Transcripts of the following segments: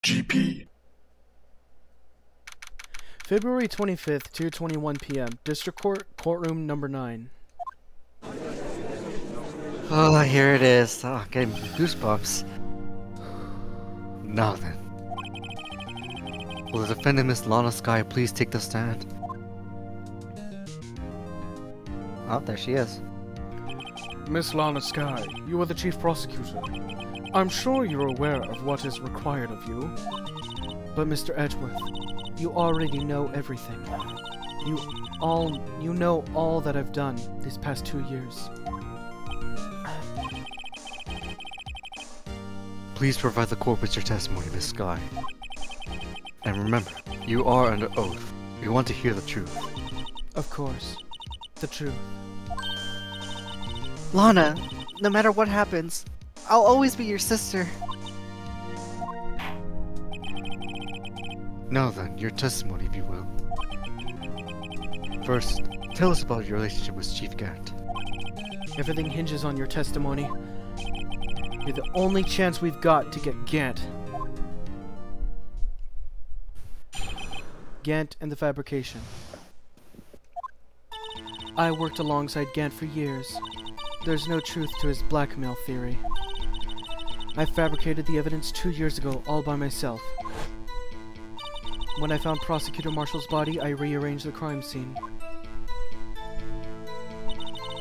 GP. February 25th, 2:21 p.m. District Court, Courtroom Number 9. Oh, here it is. Oh, getting goosebumps. Now then. Will the defendant, Miss Lana Sky, please take the stand? Oh, there she is. Miss Lana Sky, you are the chief prosecutor. I'm sure you're aware of what is required of you. But Mr. Edgeworth, you already know everything. You know all that I've done these past 2 years. Please provide the court with your testimony, Miss Sky. And remember, you are under oath. We want to hear the truth. Of course. The truth. Lana, no matter what happens, I'll always be your sister. Now then, your testimony, if you will. First, tell us about your relationship with Chief Gant. Everything hinges on your testimony. You're the only chance we've got to get Gant. Gant and the fabrication. I worked alongside Gant for years. There's no truth to his blackmail theory. I fabricated the evidence 2 years ago all by myself. When I found Prosecutor Marshall's body, I rearranged the crime scene.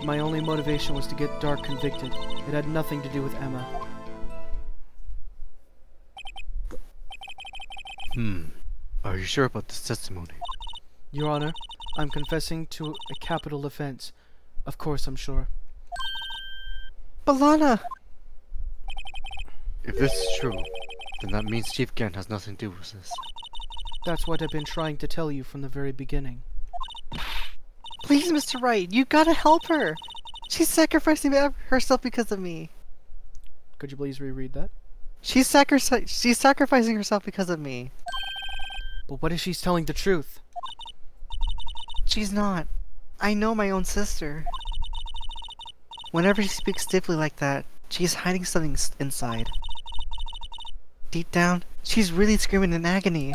My only motivation was to get Dark convicted. It had nothing to do with Emma. Are you sure about this testimony? Your Honor, I'm confessing to a capital offense. Of course I'm sure. But Lana! If this is true, then that means Chief Gant has nothing to do with this. That's what I've been trying to tell you from the very beginning. Please, Mr. Wright, you gotta help her! She's sacrificing herself because of me. Could you please reread that? She's sacrificing herself because of me. But what if she's telling the truth? She's not. I know my own sister. Whenever she speaks stiffly like that, she's hiding something inside. Deep down, she's really screaming in agony.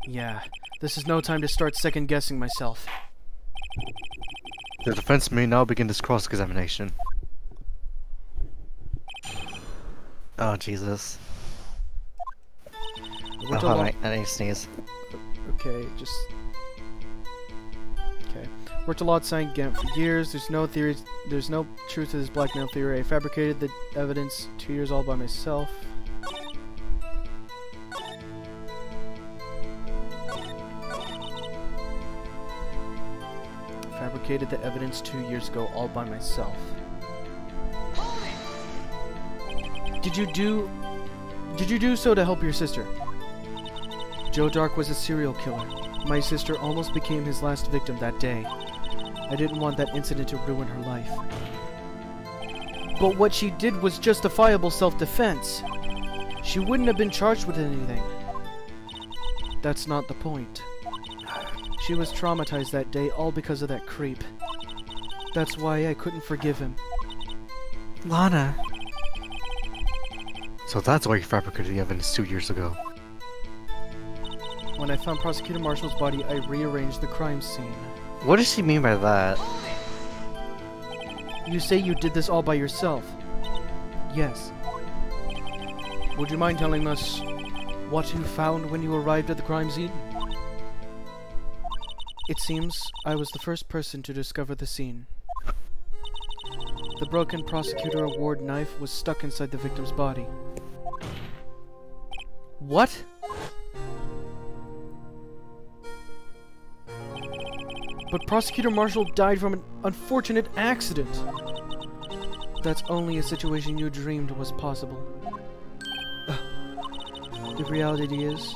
Yeah, this is no time to start second-guessing myself. The defense may now begin this cross-examination. Oh, Jesus. Oh, hold on, I need to sneeze. Okay, just... Okay. Worked alongside Gant for years. There's no truth to this blackmail theory. I fabricated the evidence 2 years all by myself. Fabricated the evidence 2 years ago all by myself. Did you do so to help your sister? Joe Dark was a serial killer. My sister almost became his last victim that day. I didn't want that incident to ruin her life. But what she did was justifiable self-defense. She wouldn't have been charged with anything. That's not the point. She was traumatized that day all because of that creep. That's why I couldn't forgive him. Lana. So that's why you fabricated the evidence 2 years ago. When I found Prosecutor Marshall's body, I rearranged the crime scene. What does she mean by that? You say you did this all by yourself? Yes. Would you mind telling us what you found when you arrived at the crime scene? It seems I was the first person to discover the scene. The broken Prosecutor Award knife was stuck inside the victim's body. What? But Prosecutor Marshall died from an unfortunate accident. That's only a situation you dreamed was possible. The reality is,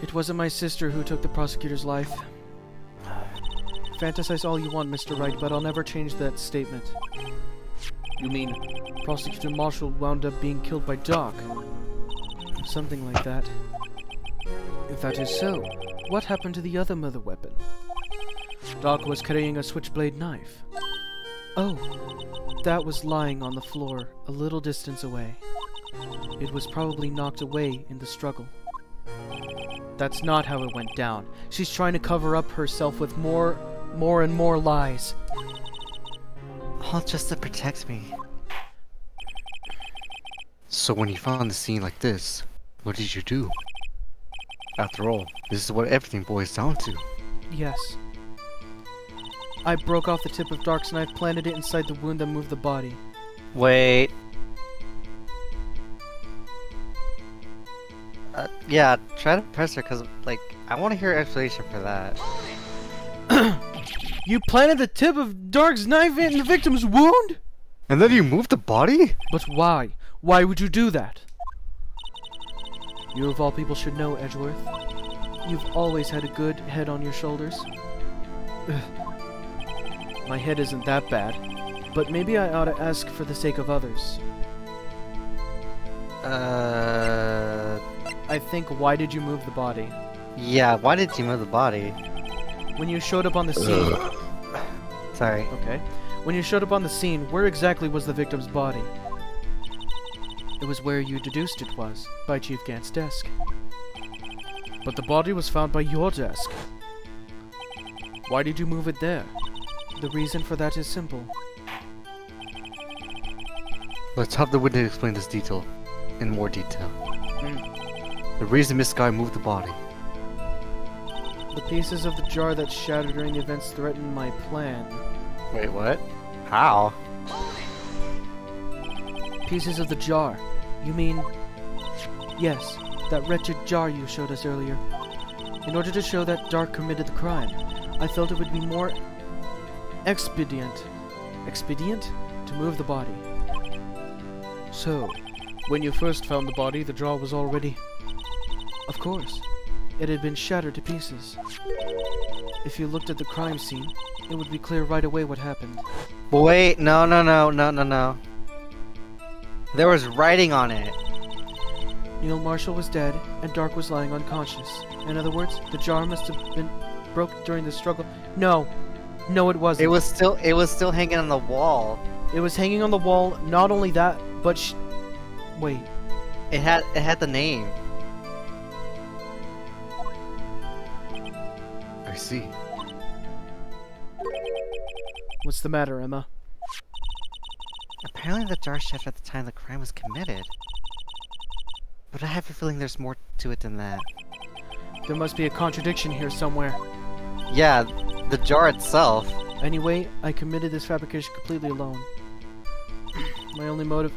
it wasn't my sister who took the prosecutor's life. Fantasize all you want, Mr. Wright, but I'll never change that statement. You mean Prosecutor Marshall wound up being killed by Doc? Something like that. If that is so, what happened to the other mother weapon? Doc was carrying a switchblade knife. Oh, that was lying on the floor a little distance away. It was probably knocked away in the struggle. That's not how it went down. She's trying to cover up herself with more and more lies. All just to protect me. So when you found the scene like this, what did you do? After all, this is what everything boils down to. Yes. I broke off the tip of Dark's knife, planted it inside the wound that moved the body. Wait. Yeah, try to press her, cause, like, I want to hear an explanation for that. You planted the tip of Dark's knife in the victim's wound? And then you moved the body? But why? Why would you do that? You of all people should know, Edgeworth. You've always had a good head on your shoulders. My head isn't that bad, but maybe I ought to ask for the sake of others. I think, why did you move the body? Yeah, why did you move the body? When you showed up on the scene... Sorry. Okay. When you showed up on the scene, where exactly was the victim's body? It was where you deduced it was, by Chief Gant's desk. But the body was found by your desk. Why did you move it there? The reason for that is simple. Let's have the witness explain this detail in more detail. The reason Miss Sky moved the body. The pieces of the jar that shattered during the events threatened my plan. Wait, what? How? Pieces of the jar. You mean... Yes, that wretched jar you showed us earlier. In order to show that Dark committed the crime, I felt it would be more expedient to move the body. So, when you first found the body, the jar was already... Of course. It had been shattered to pieces. If you looked at the crime scene, it would be clear right away what happened. Wait, no. There was writing on it. Neil Marshall was dead, and Dark was lying unconscious. In other words, the jar must have been broke during the struggle. No, it wasn't. It was still hanging on the wall. It was hanging on the wall. Not only that, but wait. It had the name. I see. What's the matter, Emma? Apparently the jar shattered at the time the crime was committed. But I have a feeling there's more to it than that. There must be a contradiction here somewhere. Yeah, the jar itself. Anyway, I committed this fabrication completely alone. My only motive...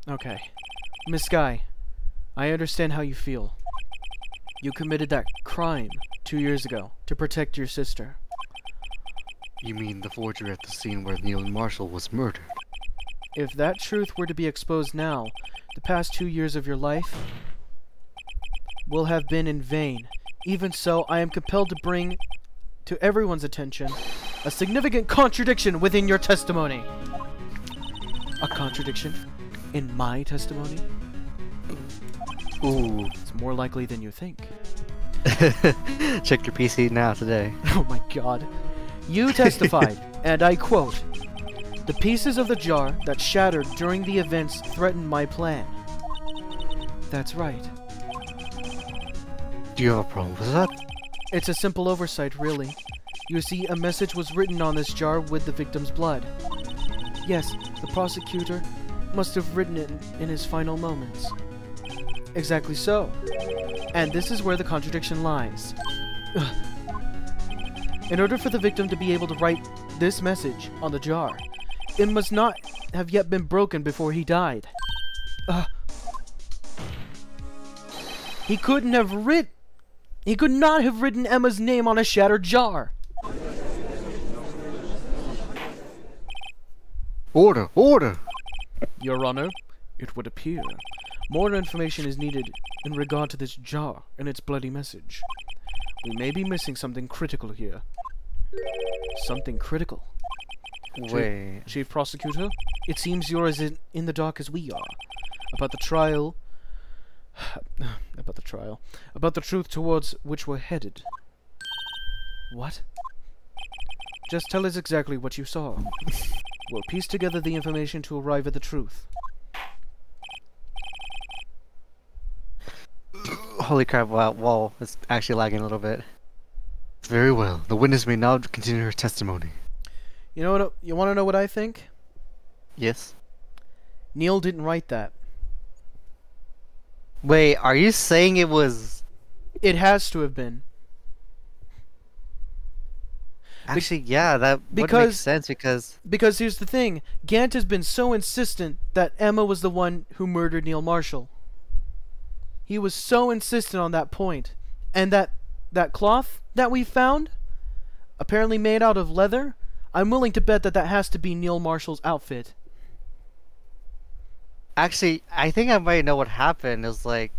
Okay. Miss Sky, I understand how you feel. You committed that crime 2 years ago to protect your sister. You mean the forger at the scene where Neil Marshall was murdered? If that truth were to be exposed now, the past 2 years of your life will have been in vain. Even so, I am compelled to bring to everyone's attention a significant contradiction within your testimony. A contradiction in my testimony? Ooh. It's more likely than you think. Check your PC now today. Oh my god. You testified, and I quote, "The pieces of the jar that shattered during the events threatened my plan." That's right. Do you have a problem with that? It's a simple oversight, really. You see, a message was written on this jar with the victim's blood. Yes, the prosecutor must have written it in his final moments. Exactly so. And this is where the contradiction lies. Ugh. In order for the victim to be able to write this message on the jar, it must not have yet been broken before he died. He could not have written Emma's name on a shattered jar. Order! Order! Your Honor, it would appear more information is needed in regard to this jar and its bloody message. We may be missing something critical here. Something critical. Wait. Chief Prosecutor, it seems you're as in the dark as we are about the trial About the trial. About the truth towards which we're headed. What? Just tell us exactly what you saw. We'll piece together the information to arrive at the truth. Holy crap, wow, whoa, it's actually lagging a little bit. Very well. The witness may now continue her testimony. You know what? You want to know what I think? Yes. Neil didn't write that. Wait, are you saying it was... It has to have been. Actually, yeah, that would make sense because... Because here's the thing. Gant has been so insistent that Emma was the one who murdered Neil Marshall. He was so insistent on that point. And that cloth that we found, apparently made out of leather, I'm willing to bet that that has to be Neil Marshall's outfit. Actually, I think I might know what happened. It was like,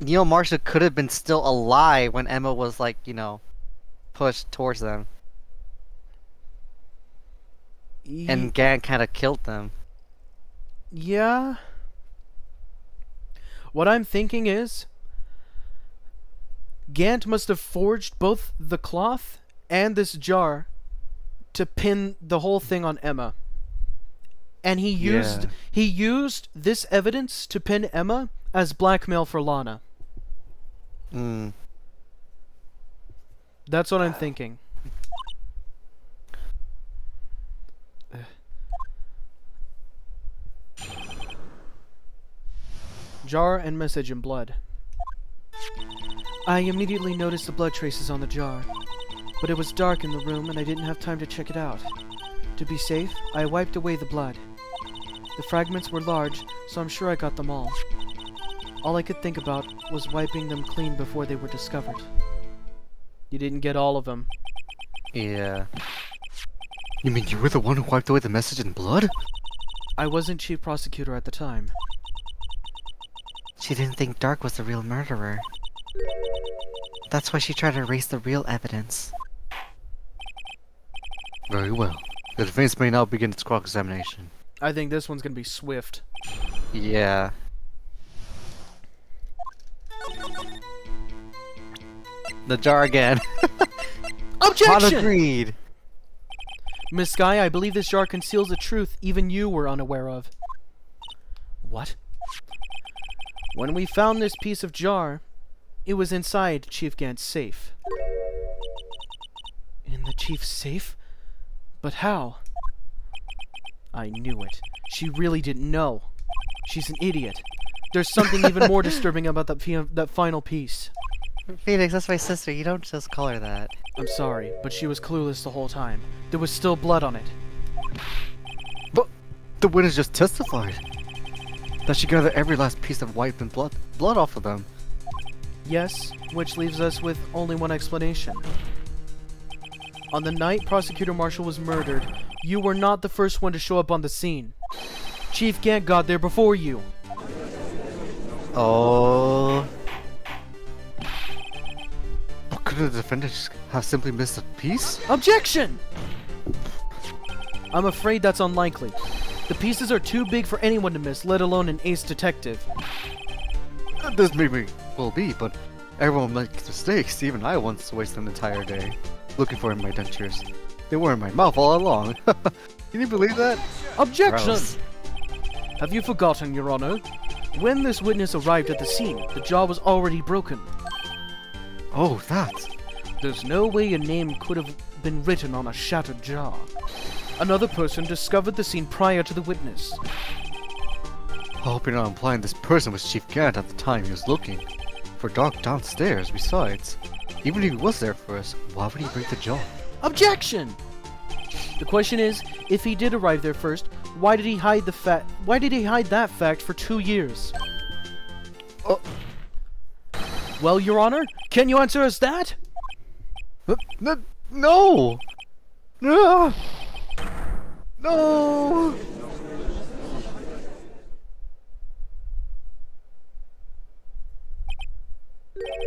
Neil Marshall could have been still alive when Emma was like, you know, pushed towards them. And Gant kind of killed them. Yeah. What I'm thinking is, Gant must have forged both the cloth and this jar to pin the whole thing on Emma. And he used this evidence to pin Emma as blackmail for Lana. That's what I'm thinking. Jar and message in blood. I immediately noticed the blood traces on the jar, but it was dark in the room and I didn't have time to check it out. To be safe, I wiped away the blood. The fragments were large, so I'm sure I got them all. All I could think about was wiping them clean before they were discovered. You didn't get all of them. Yeah. You mean you were the one who wiped away the message in blood? I wasn't chief prosecutor at the time. She didn't think Dark was the real murderer. That's why she tried to erase the real evidence. Very well. The defense may now begin its cross-examination. I think this one's gonna be swift. Yeah. The jar again. Objection! Agreed. Miss Sky, I believe this jar conceals a truth even you were unaware of. What? When we found this piece of jar, it was inside Chief Gant's safe. In the chief's safe? But how? I knew it. She really didn't know. She's an idiot. There's something even more disturbing about that final piece. Phoenix, that's my sister. You don't just call her that. I'm sorry, but she was clueless the whole time. There was still blood on it. But the witness just testified that she gathered every last piece of wiped and blood off of them. Yes, which leaves us with only one explanation. On the night Prosecutor Marshall was murdered, you were not the first one to show up on the scene. Chief Gant got there before you. Oh. But could the defendant have simply missed a piece? Objection! I'm afraid that's unlikely. The pieces are too big for anyone to miss, let alone an ace detective. This may well be, but everyone makes mistakes. Even I once wasted an entire day looking for my dentures. They were in my mouth all along. Can you believe that? Objection! Gross. Have you forgotten, Your Honor? When this witness arrived at the scene, the jaw was already broken. Oh, that. There's no way a name could have been written on a shattered jaw. Another person discovered the scene prior to the witness. I hope you're not implying this person was Chief Gant at the time he was looking for Dark downstairs. Besides, even if he was there first, why would he break the jaw? Objection! The question is, if he did arrive there first, why did he hide that fact for 2 years? Well, Your Honor, can you answer us that? No! No! No!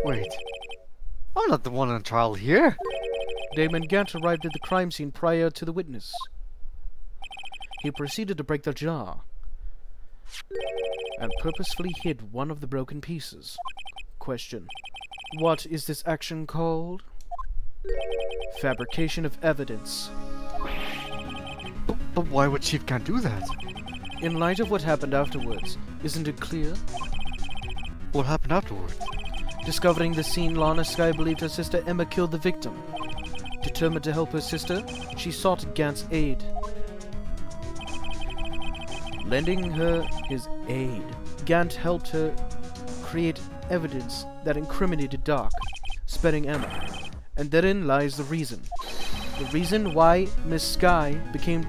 Wait. I'm not the one on trial here. Damon Gant arrived at the crime scene prior to the witness. He proceeded to break the jaw. and purposefully hid one of the broken pieces. Question. What is this action called? Fabrication of evidence. But why would Chief Gant do that? In light of what happened afterwards, isn't it clear? What happened afterwards? Discovering the scene, Lana Skye believed her sister Emma killed the victim. Determined to help her sister, she sought Gant's aid. Lending her his aid, Gant helped her create evidence that incriminated Doc, sparing Emma. And therein lies the reason. The reason why Miss Skye became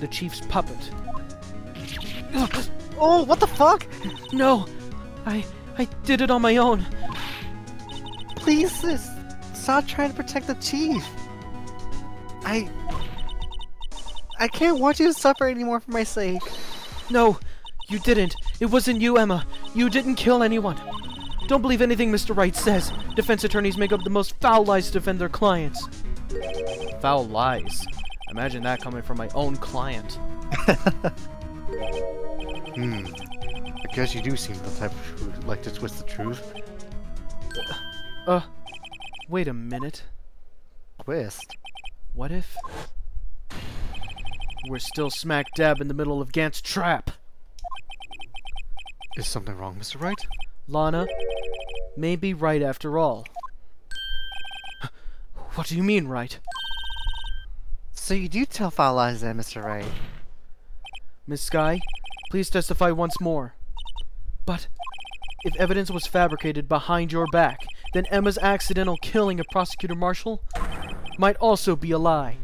the Chief's puppet. Oh, what the fuck? No! I did it on my own. Please, sis, stop trying to protect the Chief. I can't want you to suffer anymore for my sake. No, you didn't. It wasn't you, Emma. You didn't kill anyone. Don't believe anything Mr. Wright says. Defense attorneys make up the most foul lies to defend their clients. Foul lies? Imagine that coming from my own client. I guess you do seem the type who'd like to twist the truth. Wait a minute. Twist? What if we're still smack dab in the middle of Gant's trap? Is something wrong, Mr. Wright? Lana may be right after all. What do you mean, right? So you do tell foul lies then, Mr. Wright? Miss Skye, please testify once more. But if evidence was fabricated behind your back, then Emma's accidental killing of Prosecutor Marshall might also be a lie.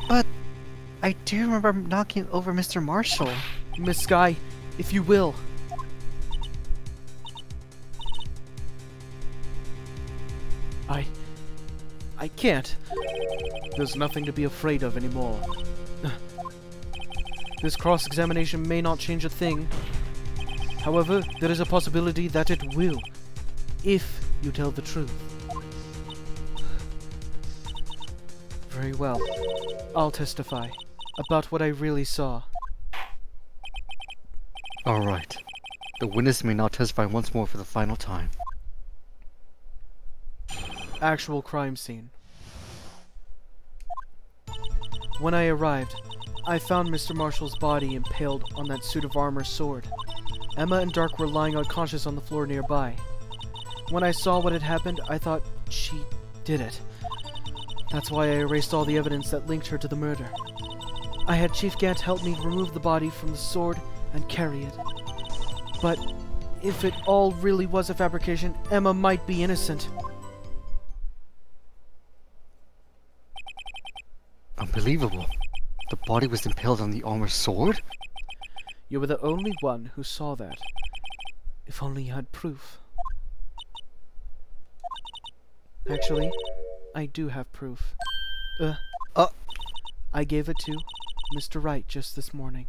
But I do remember knocking over Mr. Marshall. Miss Skye, if you will. I can't. There's nothing to be afraid of anymore. This cross-examination may not change a thing. However, there is a possibility that it will, if you tell the truth. Very well. I'll testify about what I really saw. Alright. The witness may now testify once more for the final time. Actual crime scene. When I arrived, I found Mr. Marshall's body impaled on that suit of armor sword. Emma and Dark were lying unconscious on the floor nearby. When I saw what had happened, I thought she did it. That's why I erased all the evidence that linked her to the murder. I had Chief Gant help me remove the body from the sword and carry it. But if it all really was a fabrication, Emma might be innocent. Unbelievable. The body was impaled on the armor sword? You were the only one who saw that. If only you had proof. Actually, I do have proof. I gave it to Mr. Wright just this morning.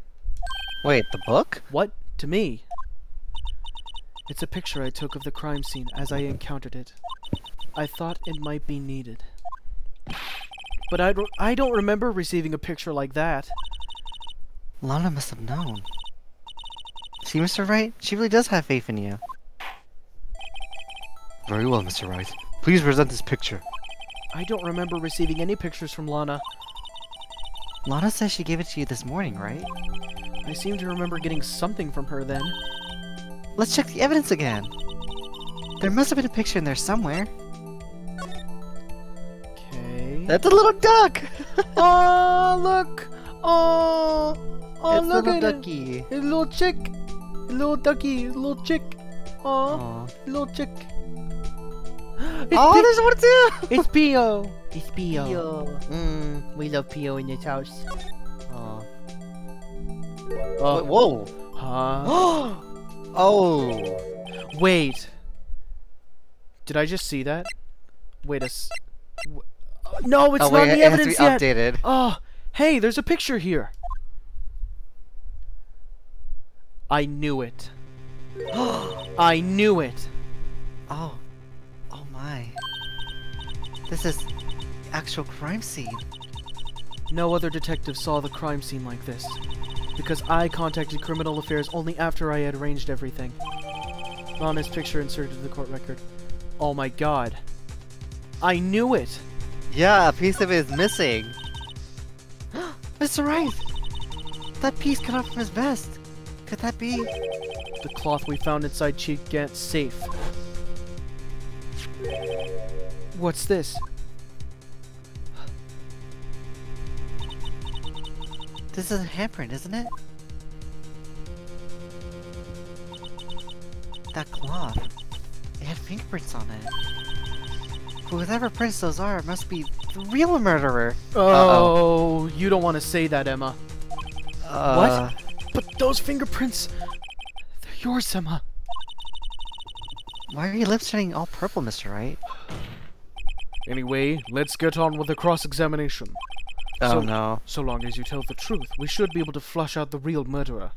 Wait, the book? What? To me? It's a picture I took of the crime scene as I encountered it. I thought it might be needed. But I don't remember receiving a picture like that. Lana must have known. See, Mr. Wright? She really does have faith in you. Very well, Mr. Wright. Please present this picture. I don't remember receiving any pictures from Lana. Lana says she gave it to you this morning, right? I seem to remember getting something from her then. Let's check the evidence again. There must have been a picture in there somewhere. Okay. That's a little duck! Oh, look! Oh, it's look little at ducky. it! It's a little chick! A little ducky, a little chick! Oh, Aw. little chick! Oh, there's one too! It's Pio! It's Pio. Pio. We love Pio in this house. Aw. Oh. Whoa! Huh? Oh! Wait. Did I just see that? Wait no, it's Oh, not wait, in the it has to evidence be yet. updated. Oh, hey, there's a picture here. I knew it. I knew it. Oh. Oh my. This is actual crime scene. No other detective saw the crime scene like this. because I contacted Criminal Affairs only after I had arranged everything. Honest picture inserted to the court record. Oh my god. I knew it! Yeah, a piece of it is missing. Mr. Wright! That piece cut off from his vest. Could that be? The cloth we found inside Chief Gant's safe. What's this? This is a handprint, isn't it? That cloth. It had fingerprints on it. Whoever prints those are must be the real murderer. Oh, you don't want to say that, Emma. What? But those fingerprints, they're yours, Emma. Why are your lips turning all purple, Mr. Wright? Anyway, let's get on with the cross-examination. Oh no. So long as you tell the truth, we should be able to flush out the real murderer.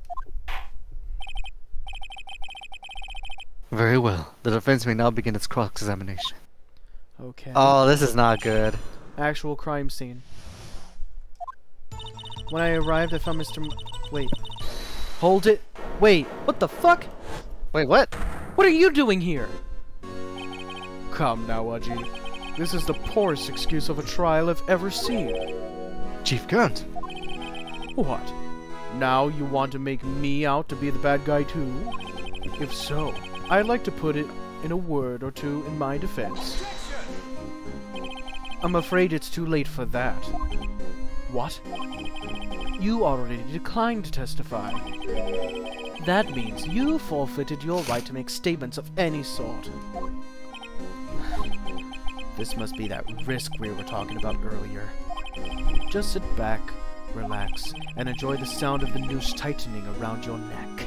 Very well. The defense may now begin its cross-examination. Okay. Oh, this is not good. Actual crime scene. When I arrived, I found Wait. Hold it. Wait, what the fuck? Wait, what? What are you doing here? Come now, Aji. This is the poorest excuse of a trial I've ever seen. Chief Gant! What? Now you want to make me out to be the bad guy too? If so, I'd like to put it in a word or two in my defense. I'm afraid it's too late for that. What? You already declined to testify. That means you forfeited your right to make statements of any sort. This must be that risk we were talking about earlier. Just sit back, relax, and enjoy the sound of the noose tightening around your neck.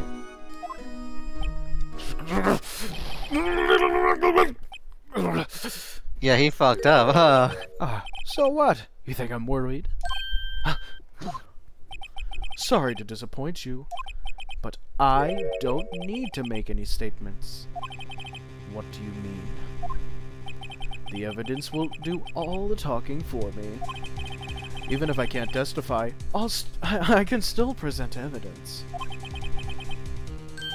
Yeah, he fucked up, huh? So what? You think I'm worried? Sorry to disappoint you, but I don't need to make any statements. What do you mean? The evidence will do all the talking for me. Even if I can't testify, I can still present evidence.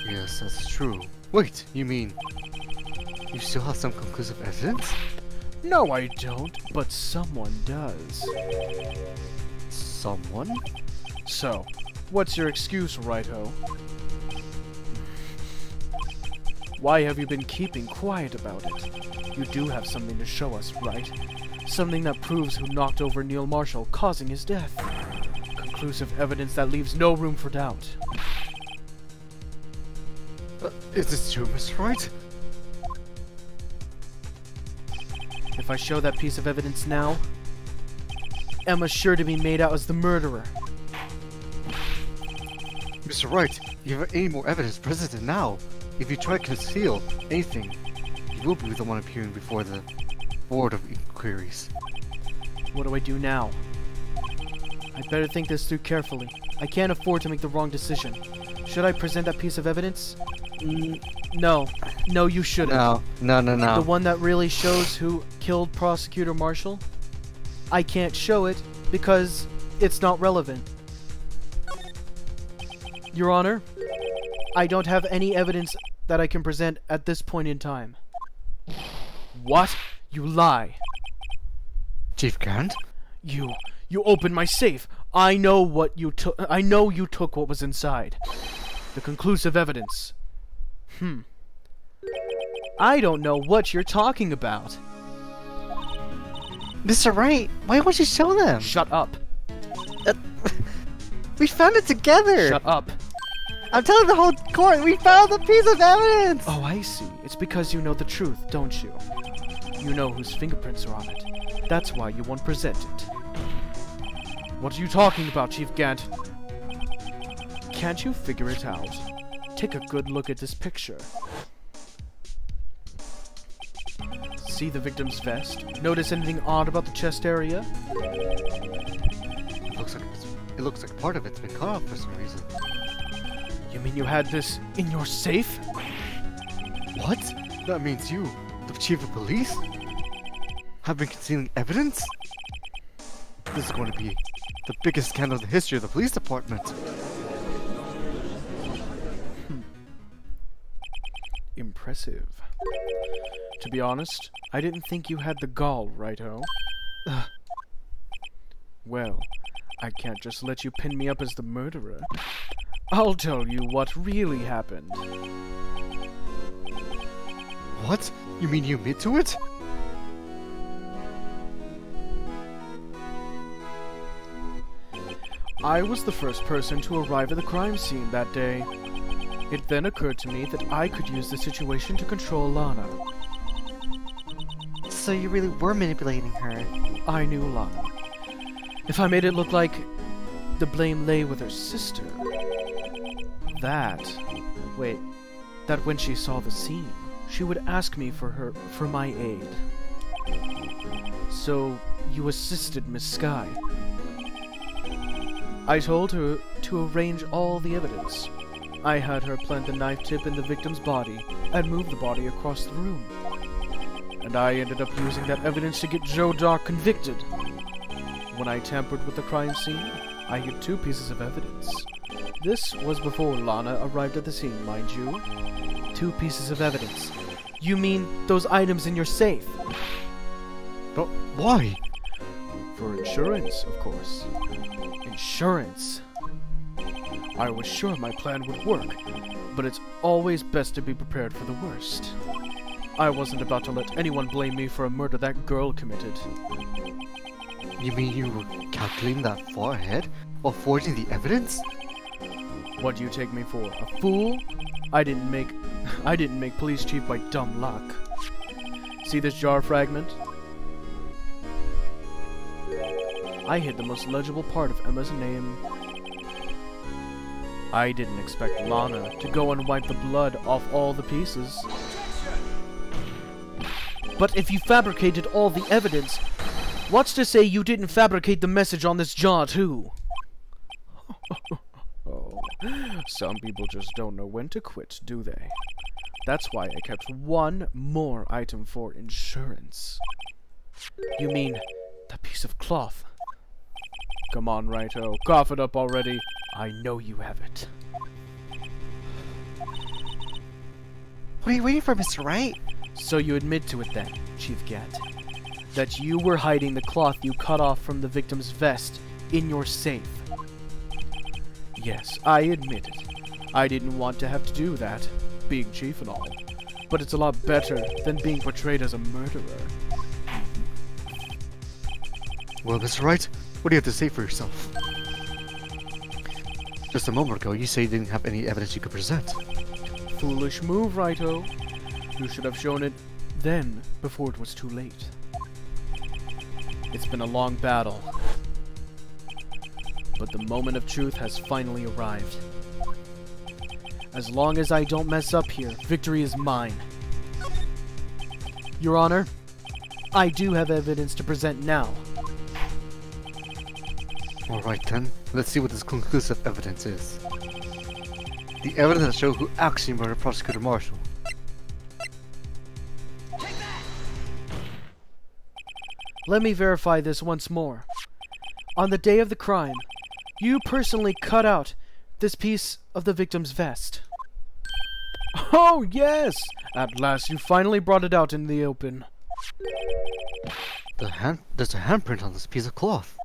Yes, that's true. Wait, you mean... you still have some conclusive evidence? No, I don't, but someone does. Someone? So, what's your excuse, Righto? Why have you been keeping quiet about it? You do have something to show us, right? Something that proves who knocked over Neil Marshall, causing his death. Conclusive evidence that leaves no room for doubt. Is this true, Mr. Wright? If I show that piece of evidence now, Emma's sure to be made out as the murderer. Mr. Wright, you have any more evidence presented now. If you try to conceal anything, you will be the one appearing before the Board of Inquiries. What do I do now? I'd better think this through carefully. I can't afford to make the wrong decision. Should I present that piece of evidence? No. No, you shouldn't. No. The one that really shows who killed Prosecutor Marshall? I can't show it because it's not relevant. Your Honor, I don't have any evidence that I can present at this point in time. What? You lie. Chief Gant? You opened my safe. I know what you took. I know you took what was inside. The conclusive evidence. I don't know what you're talking about. Mr. Wright, why won't you show them? Shut up. We found it together! Shut up. I'm telling the whole court, we found the piece of evidence! Oh, I see. It's because you know the truth, don't you? You know whose fingerprints are on it. That's why you won't present it. What are you talking about, Chief Gant? Can't you figure it out? Take a good look at this picture. See the victim's vest? Notice anything odd about the chest area? It looks like part of it's been cut off for some reason. You mean you had this in your safe? What? That means you, the chief of police, have been concealing evidence? This is going to be the biggest scandal in the history of the police department. impressive. To be honest, I didn't think you had the gall, righto? Well, I can't just let you pin me up as the murderer. I'll tell you what really happened. What? You mean you admit to it? I was the first person to arrive at the crime scene that day. It then occurred to me that I could use the situation to control Lana. So you really were manipulating her? I knew Lana. If I made it look like the blame lay with her sister, that when she saw the scene, she would ask me for my aid. So you assisted Miss Sky. I told her to arrange all the evidence. I had her plant the knife tip in the victim's body and move the body across the room. And I ended up using that evidence to get Joe Dark convicted. When I tampered with the crime scene, I hid 2 pieces of evidence. This was before Lana arrived at the scene, mind you. 2 pieces of evidence. You mean those items in your safe? But why? For insurance, of course. Insurance. I was sure my plan would work, but it's always best to be prepared for the worst. I wasn't about to let anyone blame me for a murder that girl committed. You mean you were calculating that far ahead while forging the evidence? What do you take me for? A fool? I didn't make police chief by dumb luck. See this jar fragment? I hid the most legible part of Emma's name. I didn't expect Lana to go and wipe the blood off all the pieces. But if you fabricated all the evidence, what's to say you didn't fabricate the message on this jar too? Oh, some people just don't know when to quit, do they? That's why I kept 1 more item for insurance. You mean that piece of cloth? Come on, righto, cough it up already. I know you have it. What are you waiting for, Mr. Wright? So you admit to it then, Chief Gat, that you were hiding the cloth you cut off from the victim's vest in your safe. Yes, I admit it. I didn't want to have to do that, being chief and all. But it's a lot better than being portrayed as a murderer. Well, Mr. Wright, what do you have to say for yourself? Just a moment ago, you said you didn't have any evidence you could present. Foolish move, righto. You should have shown it then, before it was too late. It's been a long battle, but the moment of truth has finally arrived. As long as I don't mess up here, victory is mine. Your Honor, I do have evidence to present now. Alright then, let's see what this conclusive evidence is. The evidence that shows who actually murdered Prosecutor Marshall. Let me verify this once more. On the day of the crime, you personally cut out this piece of the victim's vest. Oh, yes! At last you finally brought it out in the open. There's a handprint on this piece of cloth.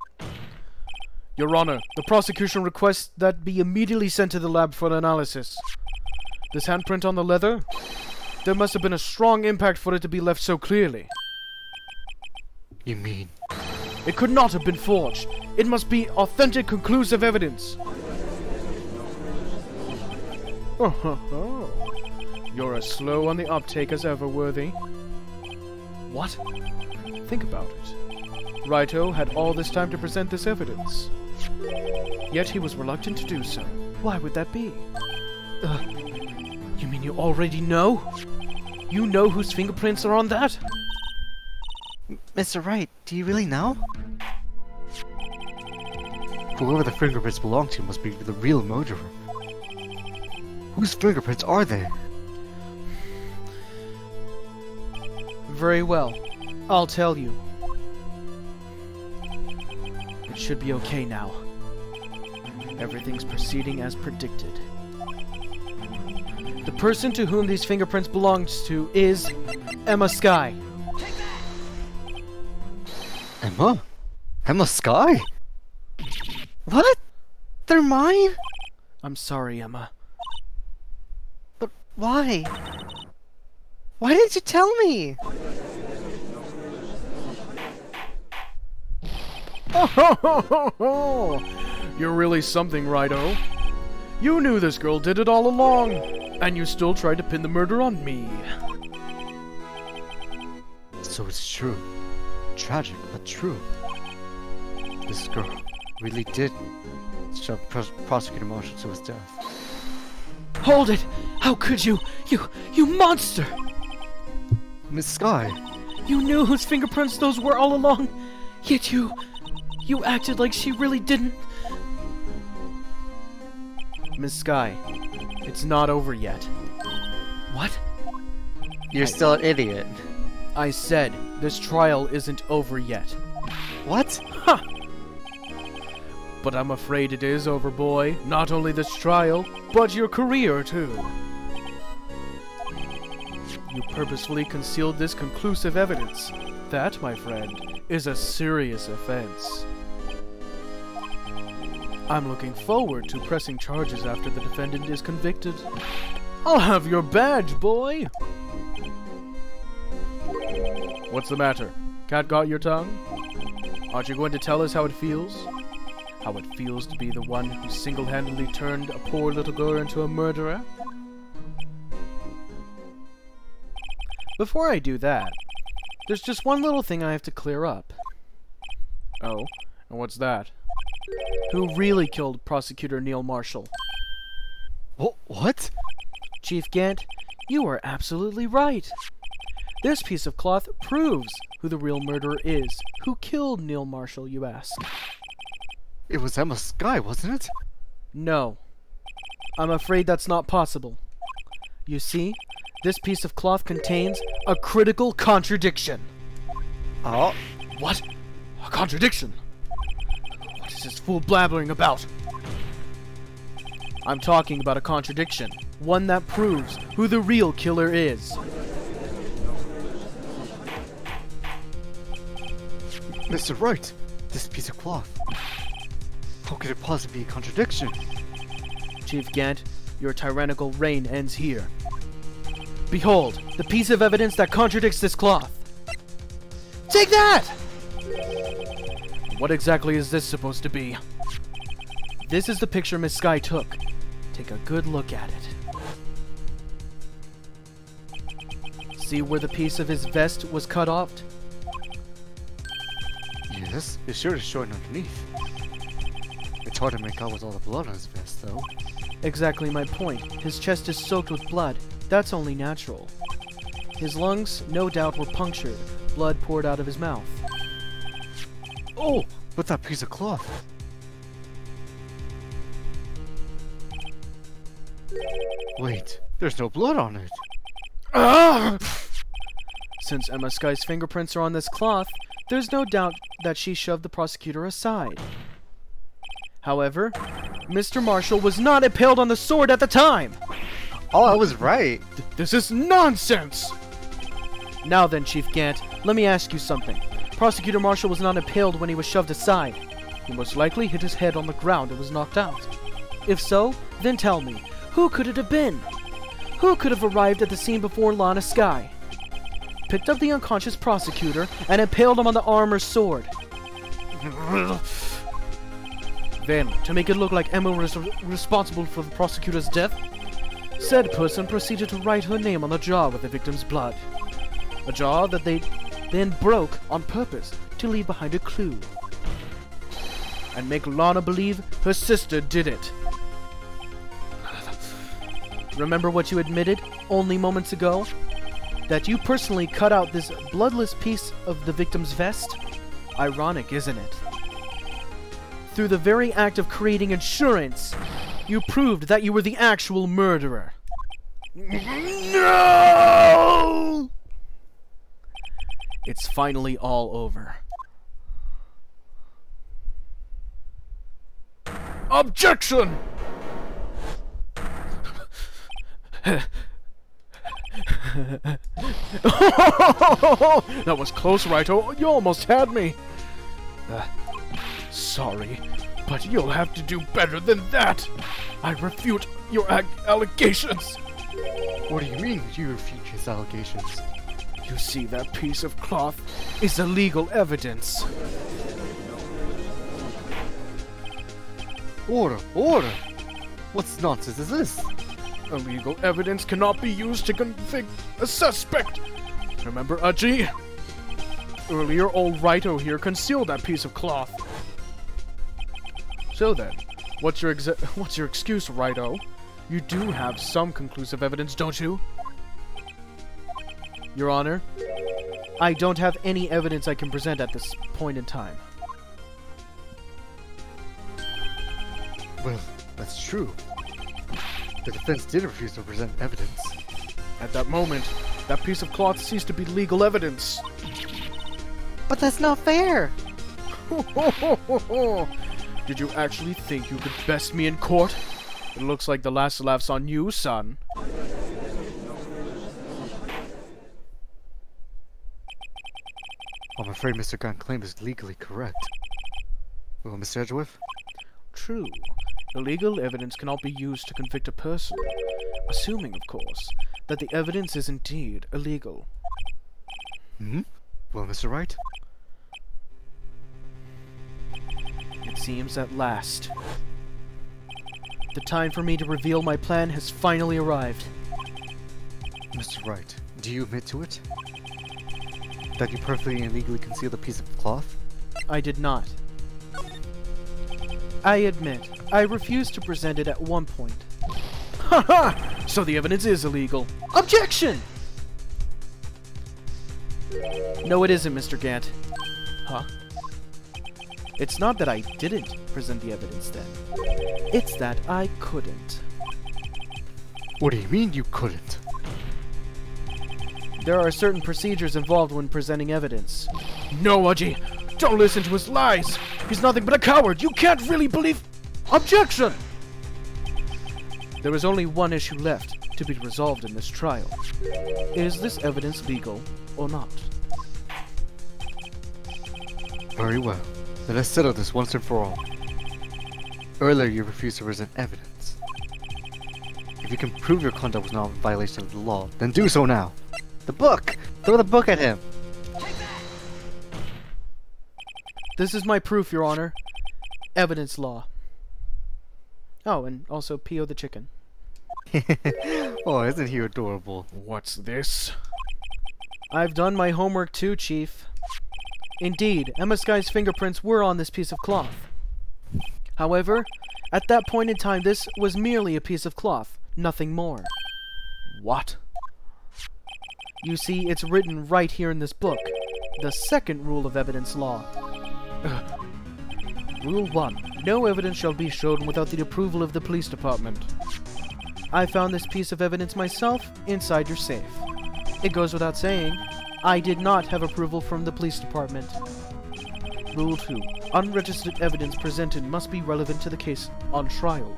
Your Honor, the prosecution requests that be immediately sent to the lab for analysis. This handprint on the leather? There must have been a strong impact for it to be left so clearly. You mean? It could not have been forged. It must be authentic, conclusive evidence. Oh, you're as slow on the uptake as ever, Worthy. What? Think about it. Righto had all this time to present this evidence. Yet he was reluctant to do so. Why would that be? You mean you already know? You know whose fingerprints are on that? Mr. Wright, do you really know? Whoever the fingerprints belong to must be the real murderer. Whose fingerprints are they? Very well. I'll tell you. It should be okay now. Everything's proceeding as predicted. The person to whom these fingerprints belongs to is Emma Sky. Emma? Emma Sky? What? They're mine? I'm sorry, Emma. But why? Why didn't you tell me? You're really something, Righto. You knew this girl did it all along, and you still tried to pin the murder on me. So it's true. Tragic, but true. This girl really did shove Prosecutor Marshall to his death. Hold it! How could you? You monster! Miss Sky! You knew whose fingerprints those were all along, yet you acted like she really didn't. Miss Sky, it's not over yet. What? You're still an idiot. I said, this trial isn't over yet. What? Ha! But I'm afraid it is over, boy. Not only this trial, but your career, too. You purposefully concealed this conclusive evidence. That, my friend, is a serious offense. I'm looking forward to pressing charges after the defendant is convicted. I'll have your badge, boy! What's the matter? Cat got your tongue? Aren't you going to tell us how it feels? How it feels to be the one who single-handedly turned a poor little girl into a murderer? Before I do that, there's just one little thing I have to clear up. Oh? And what's that? Who really killed Prosecutor Neil Marshall? What? Chief Gant, you are absolutely right. This piece of cloth proves who the real murderer is. Who killed Neil Marshall, you ask? It was Emma Sky, wasn't it? No. I'm afraid that's not possible. You see, this piece of cloth contains a critical contradiction. Oh? What? A contradiction? What is this fool blabbering about? I'm talking about a contradiction. One that proves who the real killer is. Mr. Wright, this piece of cloth. How could it possibly be a contradiction? Chief Gant, your tyrannical reign ends here. Behold, the piece of evidence that contradicts this cloth. Take that! What exactly is this supposed to be? This is the picture Miss Sky took. Take a good look at it. See where the piece of his vest was cut off? Yes, it sure is showing underneath. It's hard to make out with all the blood on his vest, though. Exactly my point. His chest is soaked with blood. That's only natural. His lungs, no doubt, were punctured. Blood poured out of his mouth. Oh, but that piece of cloth. Wait, there's no blood on it. Ah! Since Emma Sky's fingerprints are on this cloth, there's no doubt that she shoved the prosecutor aside. However, Mr. Marshall was not impaled on the sword at the time! Oh, I was right. This is nonsense! Now then, Chief Gant, let me ask you something. Prosecutor Marshall was not impaled when he was shoved aside. He most likely hit his head on the ground and was knocked out. If so, then tell me, who could it have been? Who could have arrived at the scene before Lana Sky? Picked up the unconscious prosecutor and impaled him on the arm or sword. Then, to make it look like Emma was responsible for the prosecutor's death, said person proceeded to write her name on the jar with the victim's blood. A jar that they then broke on purpose to leave behind a clue. And make Lana believe her sister did it. Remember what you admitted only moments ago? That you personally cut out this bloodless piece of the victim's vest? Ironic, isn't it? Through the very act of creating insurance, you proved that you were the actual murderer. No! It's finally all over. Objection! That was close, Righto. You almost had me. Sorry, but you'll have to do better than that. I refute your allegations. What do you mean, you refute his allegations? You see, that piece of cloth is illegal evidence. Order! Order! What nonsense is this? Illegal evidence cannot be used to convict a suspect. Remember, Aji? Earlier, old Righto here concealed that piece of cloth. So then, what's your excuse, Righto? You do have some conclusive evidence, don't you? Your Honor, I don't have any evidence I can present at this point in time. Well, that's true. The defense did refuse to present evidence. At that moment, that piece of cloth ceased to be legal evidence. But that's not fair! Did you actually think you could best me in court? It looks like the last laugh's on you, son. I'm afraid Mr. Grant's claim is legally correct. Well, Mr. Edgeworth? True. Illegal evidence cannot be used to convict a person, assuming, of course, that the evidence is indeed illegal. Well, Mr. Wright? It seems at last. The time for me to reveal my plan has finally arrived. Mr. Wright, do you admit to it? That you perfectly and legally concealed a piece of cloth? I did not. I admit, I refused to present it at one point. Haha! So the evidence is illegal. Objection! No, it isn't, Mr. Gant. Huh? It's not that I didn't present the evidence then. It's that I couldn't. What do you mean you couldn't? There are certain procedures involved when presenting evidence. No, Aji! Don't listen to his lies! He's nothing but a coward! You can't really believe— Objection! There is only one issue left to be resolved in this trial. Is this evidence legal or not? Very well. Then let's settle this once and for all. Earlier you refused to present evidence. If you can prove your conduct was not in violation of the law, then do so now! The book! Throw the book at him! This is my proof, Your Honor. Evidence law. Oh, and also Pio the chicken. Oh, isn't he adorable? What's this? I've done my homework too, Chief. Indeed, Emma Sky's fingerprints were on this piece of cloth. However, at that point in time, this was merely a piece of cloth, nothing more. What? You see, it's written right here in this book. The second rule of evidence law. Rule 1. No evidence shall be shown without the approval of the police department. I found this piece of evidence myself inside your safe. It goes without saying, I did not have approval from the police department. Rule 2. Unregistered evidence presented must be relevant to the case on trial.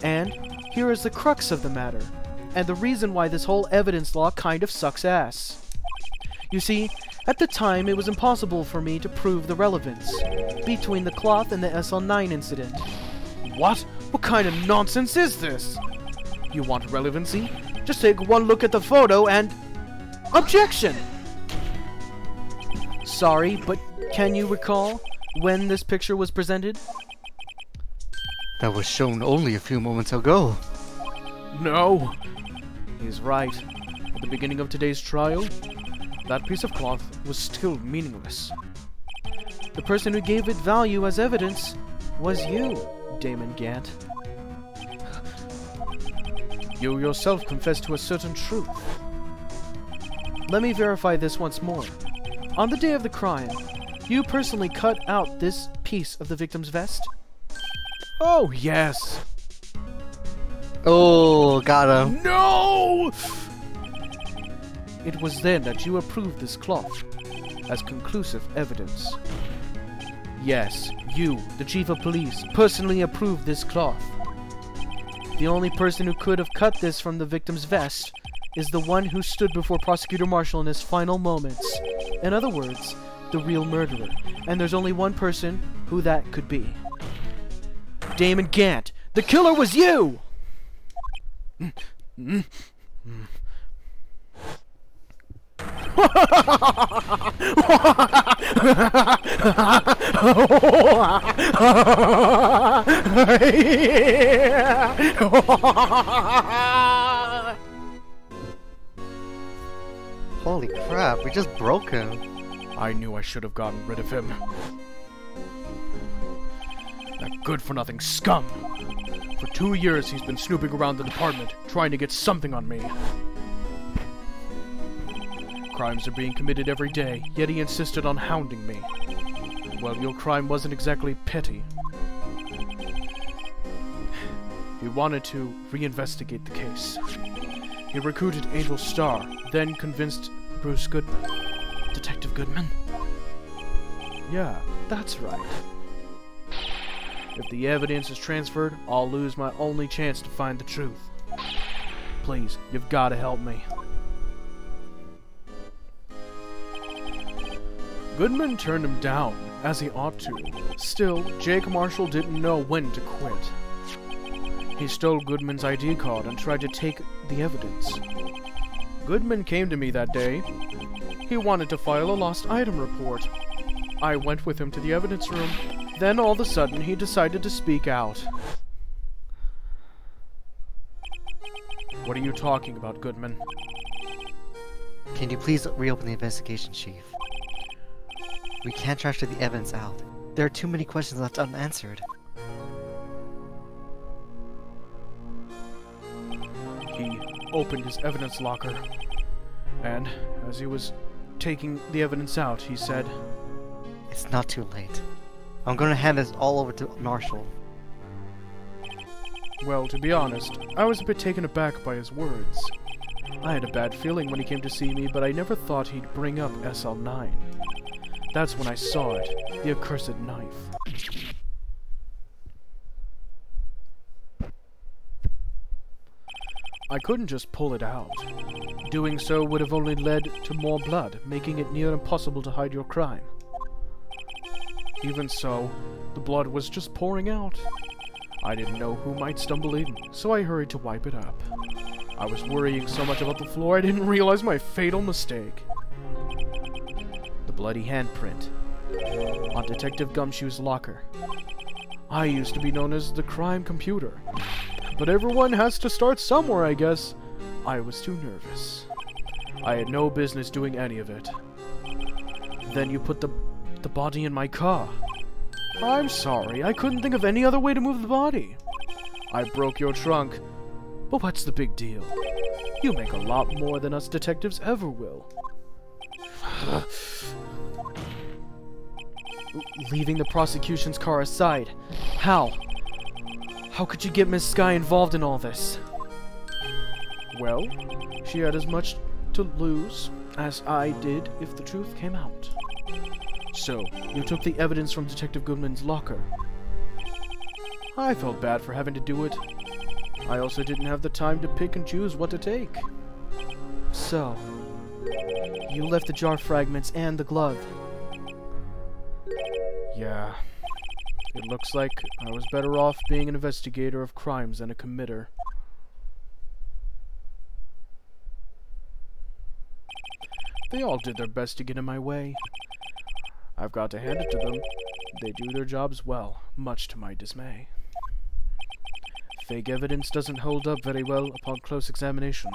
And here is the crux of the matter, and the reason why this whole evidence law kind of sucks ass. You see, at the time it was impossible for me to prove the relevance between the cloth and the SL9 incident. What? What kind of nonsense is this? You want relevancy? Just take one look at the photo and— Objection! Sorry, but can you recall when this picture was presented? That was shown only a few moments ago. No! He's right. At the beginning of today's trial, that piece of cloth was still meaningless. The person who gave it value as evidence was you, Damon Gant. You yourself confessed to a certain truth. Let me verify this once more. On the day of the crime, you personally cut out this piece of the victim's vest? Oh, yes. Oh, got him. No! It was then that you approved this cloth as conclusive evidence. Yes, you, the Chief of Police, personally approved this cloth. The only person who could have cut this from the victim's vest is the one who stood before Prosecutor Marshall in his final moments. In other words, the real murderer. And there's only one person who that could be. Damon Gant, the killer was you! Holy crap, we just broke him. I knew I should have gotten rid of him. That good-for-nothing scum! For 2 years he's been snooping around the department, trying to get something on me. Crimes are being committed every day, yet he insisted on hounding me. Well, your crime wasn't exactly petty. He wanted to reinvestigate the case. He recruited Angel Starr, then convinced Bruce Goodman. Detective Goodman? Yeah, that's right. If the evidence is transferred, I'll lose my only chance to find the truth. Please, you've got to help me. Goodman turned him down, as he ought to. Still, Jake Marshall didn't know when to quit. He stole Goodman's ID card and tried to take the evidence. Goodman came to me that day. He wanted to file a lost item report. I went with him to the evidence room. Then all of a sudden, he decided to speak out. What are you talking about, Goodman? Can you please reopen the investigation, Chief? We can't transfer the evidence out. There are too many questions left unanswered. He opened his evidence locker, and as he was taking the evidence out, he said, It's not too late. I'm going to hand this all over to Marshall. Well, to be honest, I was a bit taken aback by his words. I had a bad feeling when he came to see me, but I never thought he'd bring up SL9. That's when I saw it, the accursed knife. I couldn't just pull it out. Doing so would have only led to more blood, making it near impossible to hide your crime. Even so, the blood was just pouring out. I didn't know who might stumble in, so I hurried to wipe it up. I was worrying so much about the floor I didn't realize my fatal mistake. The bloody handprint on Detective Gumshoe's locker. I used to be known as the crime computer, but everyone has to start somewhere, I guess. I was too nervous. I had no business doing any of it. Then you put the body in my car. I'm sorry, I couldn't think of any other way to move the body. I broke your trunk, but what's the big deal? You make a lot more than us detectives ever will. Leaving the prosecution's car aside, how? How could you get Miss Sky involved in all this? Well, she had as much to lose as I did if the truth came out. So, you took the evidence from Detective Goodman's locker. I felt bad for having to do it. I also didn't have the time to pick and choose what to take. So, you left the jar fragments and the glove. Yeah. It looks like I was better off being an investigator of crimes than a committer. They all did their best to get in my way. I've got to hand it to them. They do their jobs well, much to my dismay. Fake evidence doesn't hold up very well upon close examination.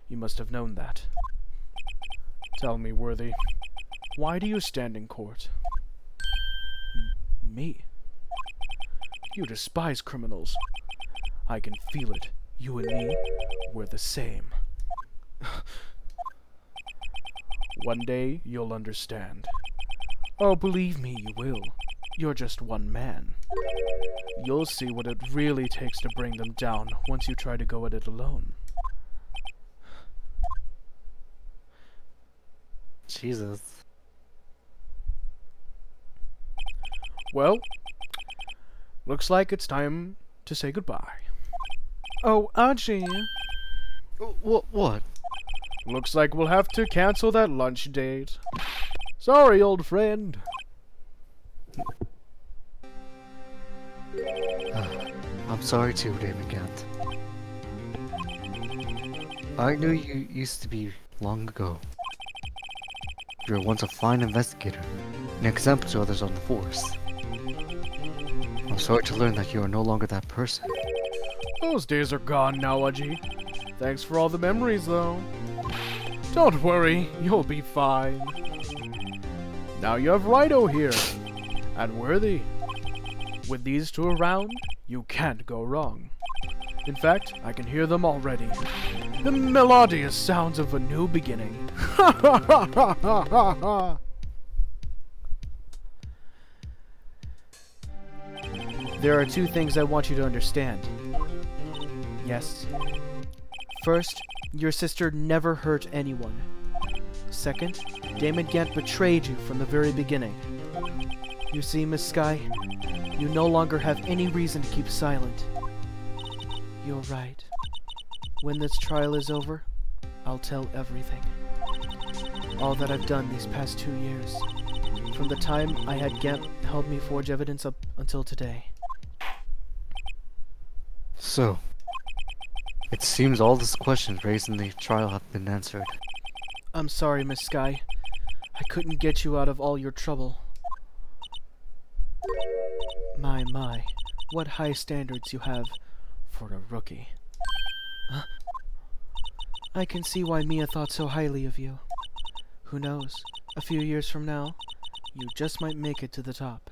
You must have known that. Tell me, Worthy, why do you stand in court? Me? You despise criminals. I can feel it. You and me, we're the same. One day, you'll understand. Oh, believe me, you will. You're just one man. You'll see what it really takes to bring them down once you try to go at it alone. Jesus. Well, looks like it's time to say goodbye. Oh, Aji. What? Looks like we'll have to cancel that lunch date. Sorry, old friend. I'm sorry too, Demigant. I knew you used to be long ago. You were once a fine investigator, an example to others on the force. I'm sorry to learn that you are no longer that person. Those days are gone now, Aji. Thanks for all the memories, though. Don't worry, you'll be fine. Now you have Rido here, and Worthy. With these two around, you can't go wrong. In fact, I can hear them already. The melodious sounds of a new beginning. There are two things I want you to understand. Yes. First, your sister never hurt anyone. Second, Damon Gant betrayed you from the very beginning. You see, Miss Sky, you no longer have any reason to keep silent. You're right. When this trial is over, I'll tell everything. All that I've done these past 2 years. From the time I had Gant help me forge evidence up until today. So, it seems all these questions raised in the trial have been answered. I'm sorry, Miss Sky. I couldn't get you out of all your trouble. My, what high standards you have for a rookie. Huh? I can see why Mia thought so highly of you. Who knows, a few years from now, you just might make it to the top.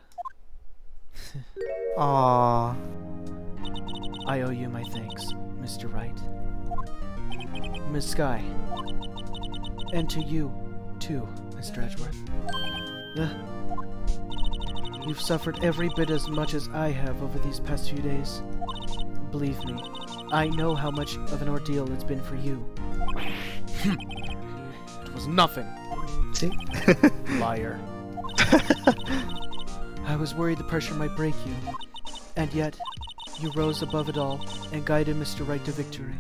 Aww. I owe you my thanks, Mr. Wright. Miss Sky. And to you, too, Mr. Edgeworth. You've suffered every bit as much as I have over these past few days. Believe me, I know how much of an ordeal it's been for you. It was nothing. See? Liar. I was worried the pressure might break you. And yet, you rose above it all and guided Mr. Wright to victory.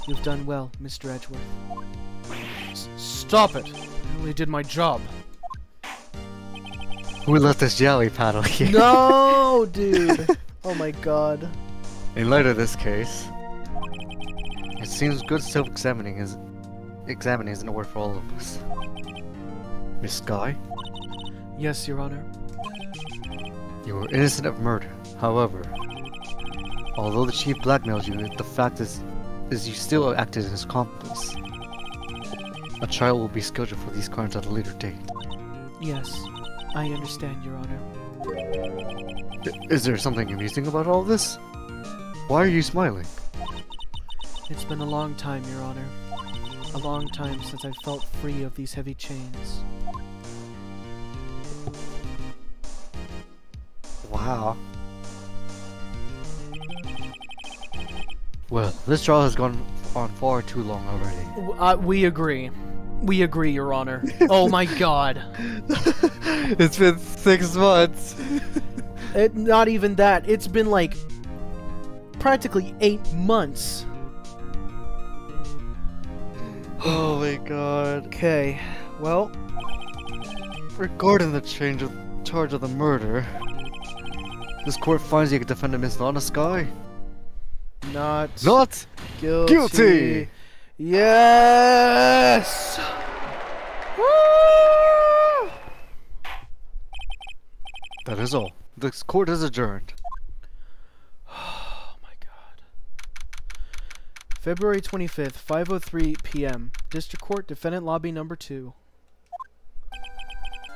You've done well, Mr. Edgeworth. Stop it! I only did my job. Who let this jelly paddle here? No, dude! Oh my god. In light of this case, it seems good self-examining is in order for all of us. Miss Sky, Yes, Your Honor. you were innocent of murder. However, although the chief blackmailed you, the fact is you still acted as his accomplice. A trial will be scheduled for these crimes at a later date. Yes, I understand, Your Honor. Is there something amusing about all this? Why are you smiling? It's been a long time, Your Honor. A long time since I felt free of these heavy chains. Wow. Well, this trial has gone on far too long already. We agree. We agree, Your Honor. Oh my god. It's been 6 months. Not even that. It's been like practically 8 months. Oh my god. Okay, well, Regarding the charge of the murder, this court finds the defendant Miss Lana Sky not guilty. guilty. Yes! Woo! That is all. This court is adjourned. Oh my god. February 25th, 5:03 p.m. District Court, Defendant Lobby Number 2.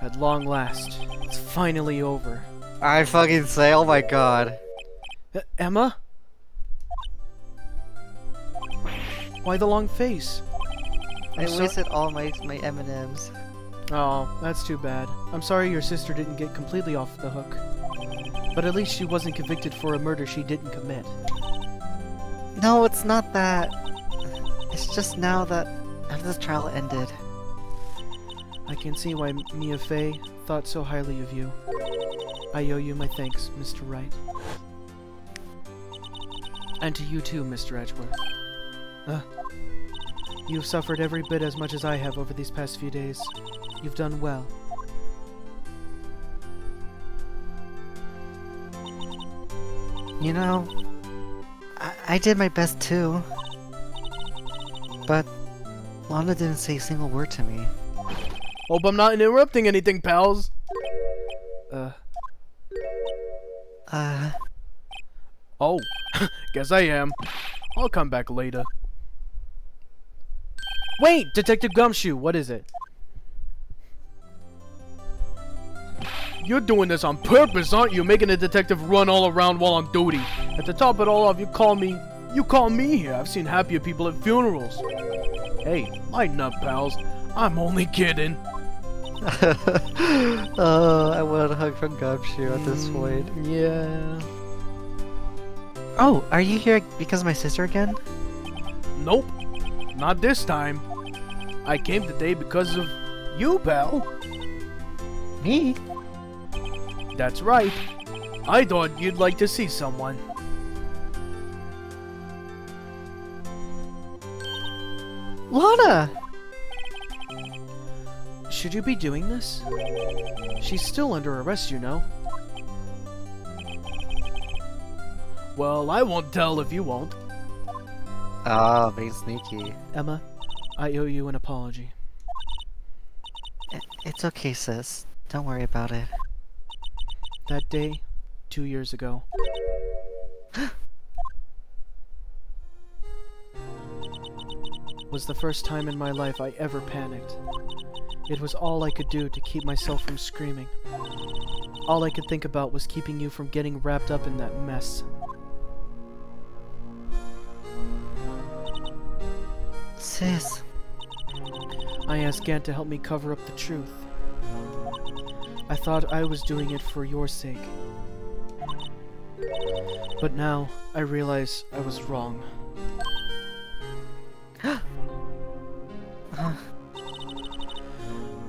At long last, it's finally over. I fucking say, oh my god. Emma? Why the long face? I wasted all my M&Ms. Oh, that's too bad. I'm sorry your sister didn't get completely off the hook. But at least she wasn't convicted for a murder she didn't commit. No, it's not that. It's just now that after this trial ended. I can see why Mia Fey thought so highly of you. I owe you my thanks, Mr. Wright. And to you too, Mr. Edgeworth. You've suffered every bit as much as I have over these past few days. You've done well. You know, I did my best too. But Lana didn't say a single word to me. Hope I'm not interrupting anything, pals. Oh, guess I am. I'll come back later. Wait, Detective Gumshoe, what is it? You're doing this on purpose, aren't you? Making a detective run all around while on duty. At the top of it all off, you call me here. I've seen happier people at funerals. Hey, lighten up, pals. I'm only kidding. I want a hug from Gumshoe at this point. Yeah. Oh, are you here because of my sister again? Nope. Not this time. I came today because of you, pal. Me? That's right. I thought you'd like to see someone. Lana! Should you be doing this? She's still under arrest, you know. Well, I won't tell if you won't. Ah, being sneaky. Emma, I owe you an apology. It's okay, sis. Don't worry about it. That day, 2 years ago. Was the first time in my life I ever panicked. It was all I could do to keep myself from screaming. All I could think about was keeping you from getting wrapped up in that mess. Sis. I asked Gant to help me cover up the truth. I thought I was doing it for your sake. But now, I realize I was wrong.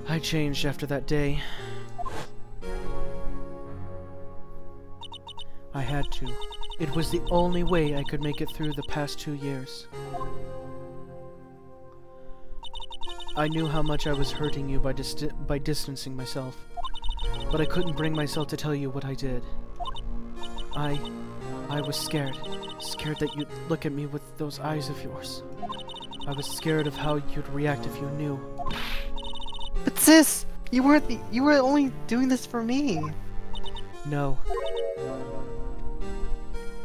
I changed after that day. I had to. It was the only way I could make it through the past 2 years. I knew how much I was hurting you by distancing myself, but I couldn't bring myself to tell you what I did. I was scared. Scared that you'd look at me with those eyes of yours. I was scared of how you'd react if you knew. But sis, you were only doing this for me. No.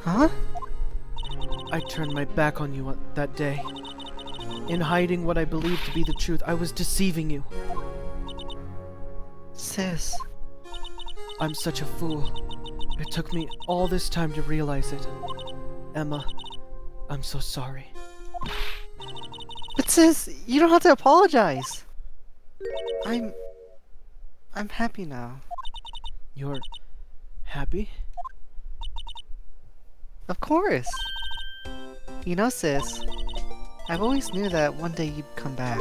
Huh? I turned my back on you that day. In hiding what I believed to be the truth, I was deceiving you. Sis. I'm such a fool. It took me all this time to realize it. Emma, I'm so sorry. But sis, you don't have to apologize. I'm happy now. You're happy? Of course. You know, sis, I've always knew that one day you'd come back.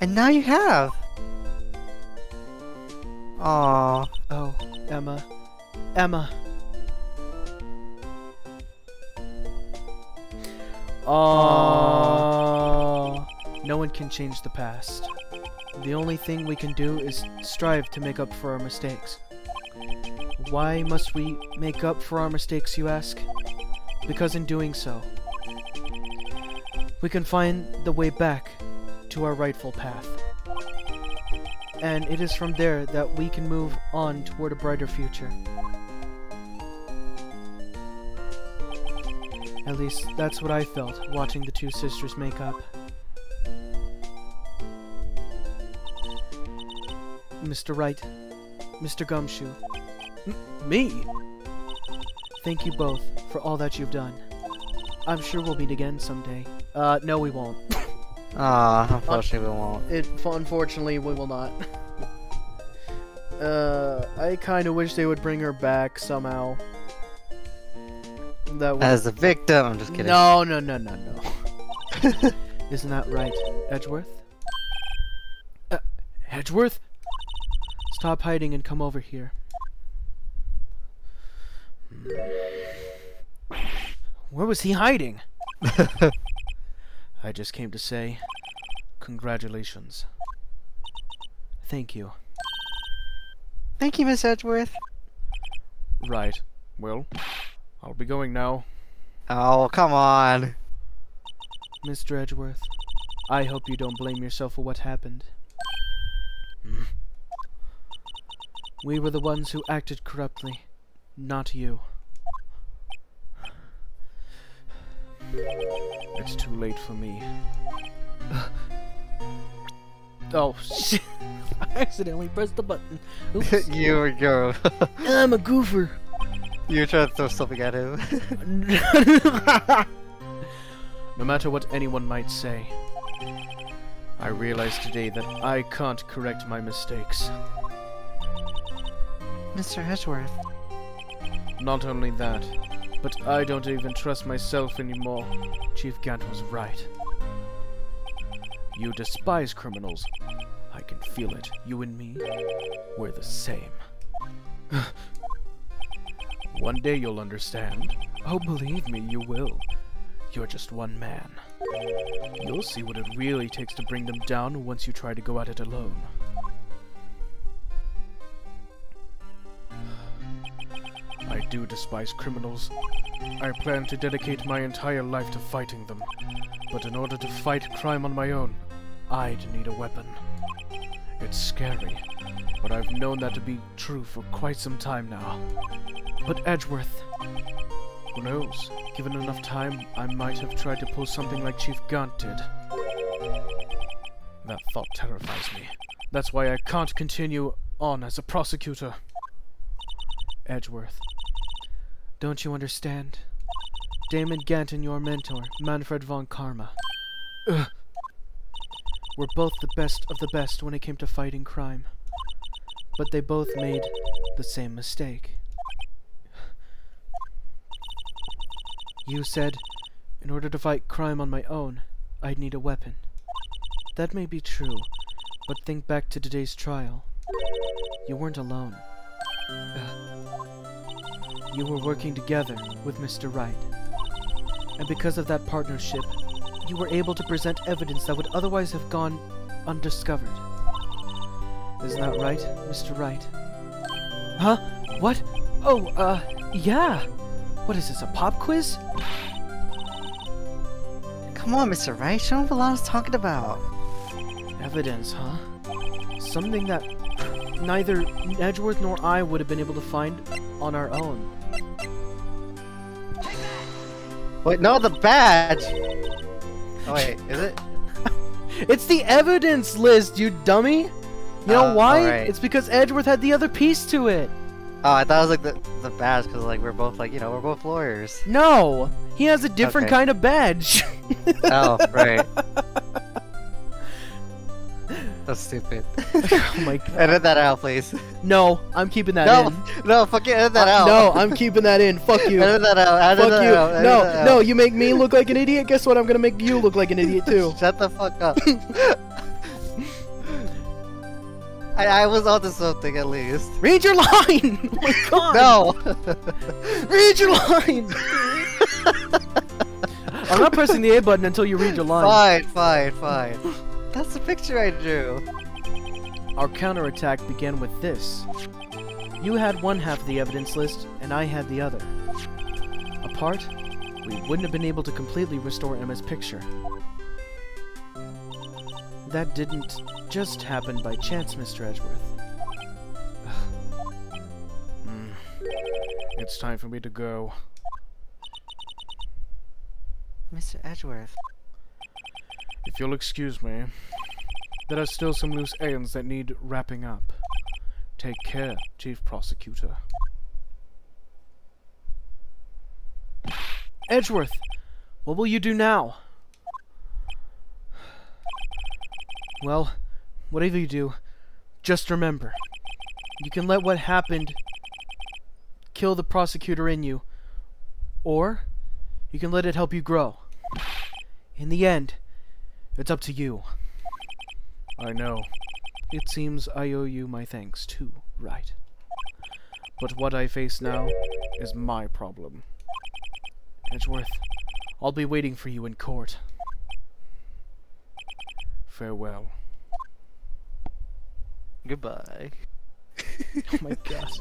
And now you have! Aww. Oh, Emma. Emma! Aww. No one can change the past. The only thing we can do is strive to make up for our mistakes. Why must we make up for our mistakes, you ask? Because in doing so, we can find the way back to our rightful path. And it is from there that we can move on toward a brighter future. At least, that's what I felt watching the two sisters make up. Mr. Wright, Mr. Gumshoe, me? Thank you both for all that you've done. I'm sure we'll meet again someday. No we won't. Unfortunately we won't. Unfortunately we will not. I kinda wish they would bring her back somehow. That would... As a victim, I'm just kidding. No. Isn't that right, Edgeworth? Edgeworth? Stop hiding and come over here. Where was he hiding? I just came to say, congratulations. Thank you. Thank you, Miss Edgeworth. Right. Well, I'll be going now. Oh, come on. Mr. Edgeworth, I hope you don't blame yourself for what happened. We were the ones who acted corruptly, not you. It's too late for me. Oh, shit. I accidentally pressed the button. Oops. You were Goro. I'm a goofer. You were trying to throw something at him. No matter what anyone might say, I realize today that I can't correct my mistakes. Mr. Edgeworth. Not only that, but I don't even trust myself anymore. Chief Gant was right. You despise criminals. I can feel it. You and me, we're the same. One day you'll understand. Oh, believe me, you will. You're just one man. You'll see what it really takes to bring them down once you try to go at it alone. I do despise criminals. I plan to dedicate my entire life to fighting them. But in order to fight crime on my own, I'd need a weapon. It's scary, but I've known that to be true for quite some time now. But Edgeworth, who knows? Given enough time, I might have tried to pull something like Chief Gant did. That thought terrifies me. That's why I can't continue on as a prosecutor. Edgeworth, don't you understand? Damon Gant and your mentor, Manfred von Karma, were both the best of the best when it came to fighting crime. But they both made the same mistake. You said, in order to fight crime on my own, I'd need a weapon. That may be true, but think back to today's trial. You weren't alone. You were working together with Mr. Wright. And because of that partnership, you were able to present evidence that would otherwise have gone undiscovered. Isn't that right, Mr. Wright? Huh? What? Oh, yeah! What is this, a pop quiz? Come on, Mr. Wright. Show him what Lana's talking about. Evidence, huh? Something that neither Edgeworth nor I would have been able to find on our own. Wait, no, the badge! Oh wait, is it? It's the evidence list, you dummy! You know why? Alright. It's because Edgeworth had the other piece to it. Oh, I thought it was like the badge, because like we're both like, you know, we're both lawyers. No! He has a different kind of badge. Oh, right. That's stupid. Oh my god. Edit that out, please. No, I'm keeping that in. No, fucking edit that out. No, I'm keeping that in. Fuck you. Edit that out. Edit Fuck that you. out. Edit No, that no, out. you make me look like an idiot. Guess what? I'm gonna make you look like an idiot too. Shut the fuck up. I was onto something at least. Read your line! Oh my god! No! Read your line! I'm not pressing the A button until you read your line. Fine. That's the picture I drew. Our counterattack began with this. You had one half of the evidence list, and I had the other. Apart, we wouldn't have been able to completely restore Emma's picture. That didn't just happen by chance, Mr. Edgeworth. It's time for me to go. Mr. Edgeworth. If you'll excuse me, there are still some loose ends that need wrapping up. Take care, Chief Prosecutor. Edgeworth, what will you do now? Well, whatever you do, just remember, you can let what happened kill the prosecutor in you, or you can let it help you grow. In the end, it's up to you. I know. It seems I owe you my thanks too, right? But what I face now is my problem. Edgeworth, I'll be waiting for you in court. Farewell. Goodbye. Oh my gosh.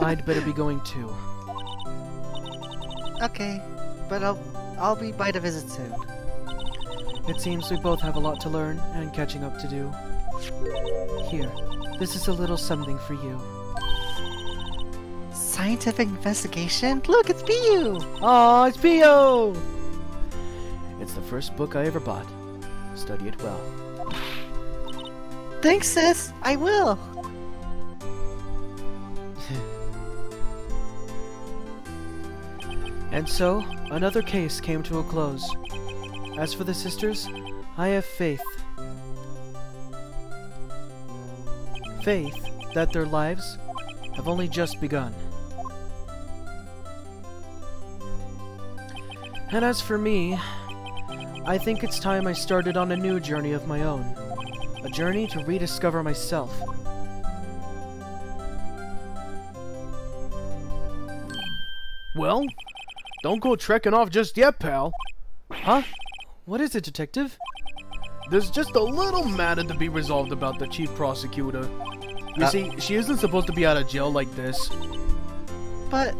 I'd better be going too. Okay, but I'll be by to visit soon. It seems we both have a lot to learn and catching up to do. Here, this is a little something for you. Scientific investigation? Look, it's Piyu! Aw, it's Pio! It's the first book I ever bought. Study it well. Thanks, sis! I will! And so, another case came to a close. As for the sisters, I have faith. Faith that their lives have only just begun. And as for me, I think it's time I started on a new journey of my own. A journey to rediscover myself. Well, don't go trekking off just yet, pal. Huh? What is it, Detective? There's just a little matter to be resolved about the chief prosecutor. You see, she isn't supposed to be out of jail like this. But...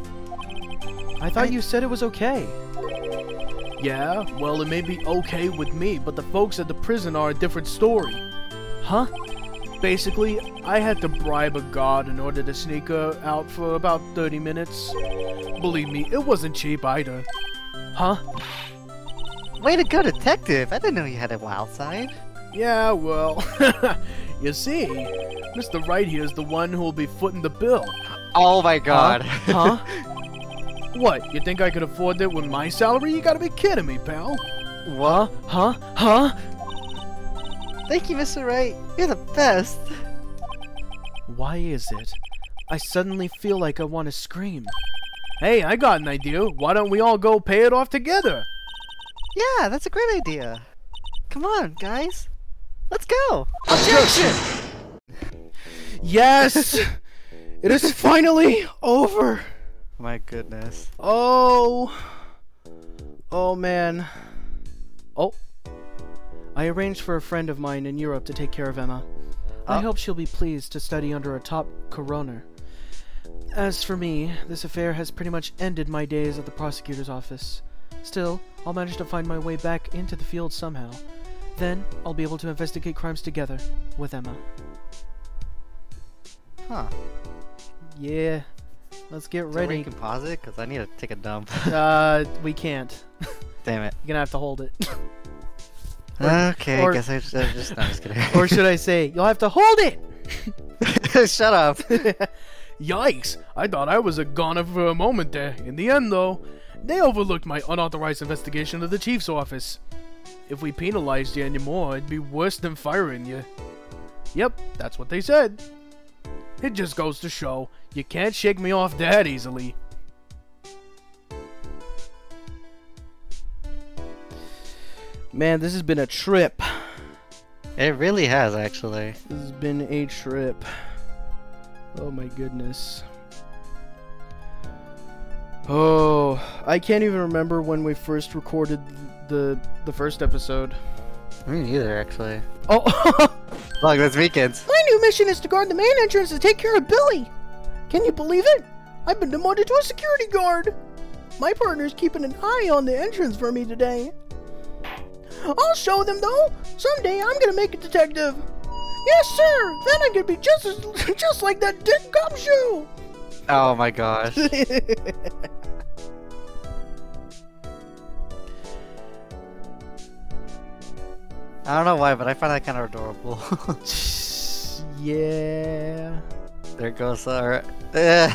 I thought you said it was okay. Yeah, well, it may be okay with me, but the folks at the prison are a different story. Huh? Basically, I had to bribe a guard in order to sneak her out for about 30 minutes. Believe me, it wasn't cheap either. Huh? Way to go, Detective! I didn't know you had a wild side. Yeah, well, you see, Mr. Wright here is the one who will be footing the bill. Oh my god. Huh? What, you think I could afford it with my salary? You gotta be kidding me, pal. What? Huh? Thank you, Mr. Wright. You're the best. Why is it? I suddenly feel like I want to scream. Hey, I got an idea. Why don't we all go pay it off together? Yeah, that's a great idea. Come on, guys. Let's go. Objection! Yes! It is finally over. My goodness. Oh man. Oh. I arranged for a friend of mine in Europe to take care of Emma. I hope she'll be pleased to study under a top coroner. As for me, this affair has pretty much ended my days at the prosecutor's office. Still, I'll manage to find my way back into the field somehow. Then, I'll be able to investigate crimes together with Emma. Huh. Yeah. Let's get ready. We can pause it? Because I need to take a dump. We can't. Damn it. You're gonna have to hold it. Okay, I guess I just... No, I'm just kidding. Or should I say, you'll have to hold it! Shut up. Yikes! I thought I was a goner for a moment there. In the end, though, they overlooked my unauthorized investigation of the chief's office. If we penalized you anymore, it'd be worse than firing you. Yep, that's what they said. It just goes to show, you can't shake me off that easily. Man, this has been a trip. It really has, actually. This has been a trip. Oh my goodness. Oh, I can't even remember when we first recorded the first episode. Me neither, actually. Oh! Look, this weekend's. My new mission is to guard the main entrance to take care of Billy! Can you believe it? I've been demoted to a security guard! My partner's keeping an eye on the entrance for me today. I'll show them, though! Someday I'm gonna make a detective! Yes, sir! Then I could be just like that Dick Gumshoe! Oh my gosh. I don't know why, but I find that kind of adorable. Yeah. There goes our... I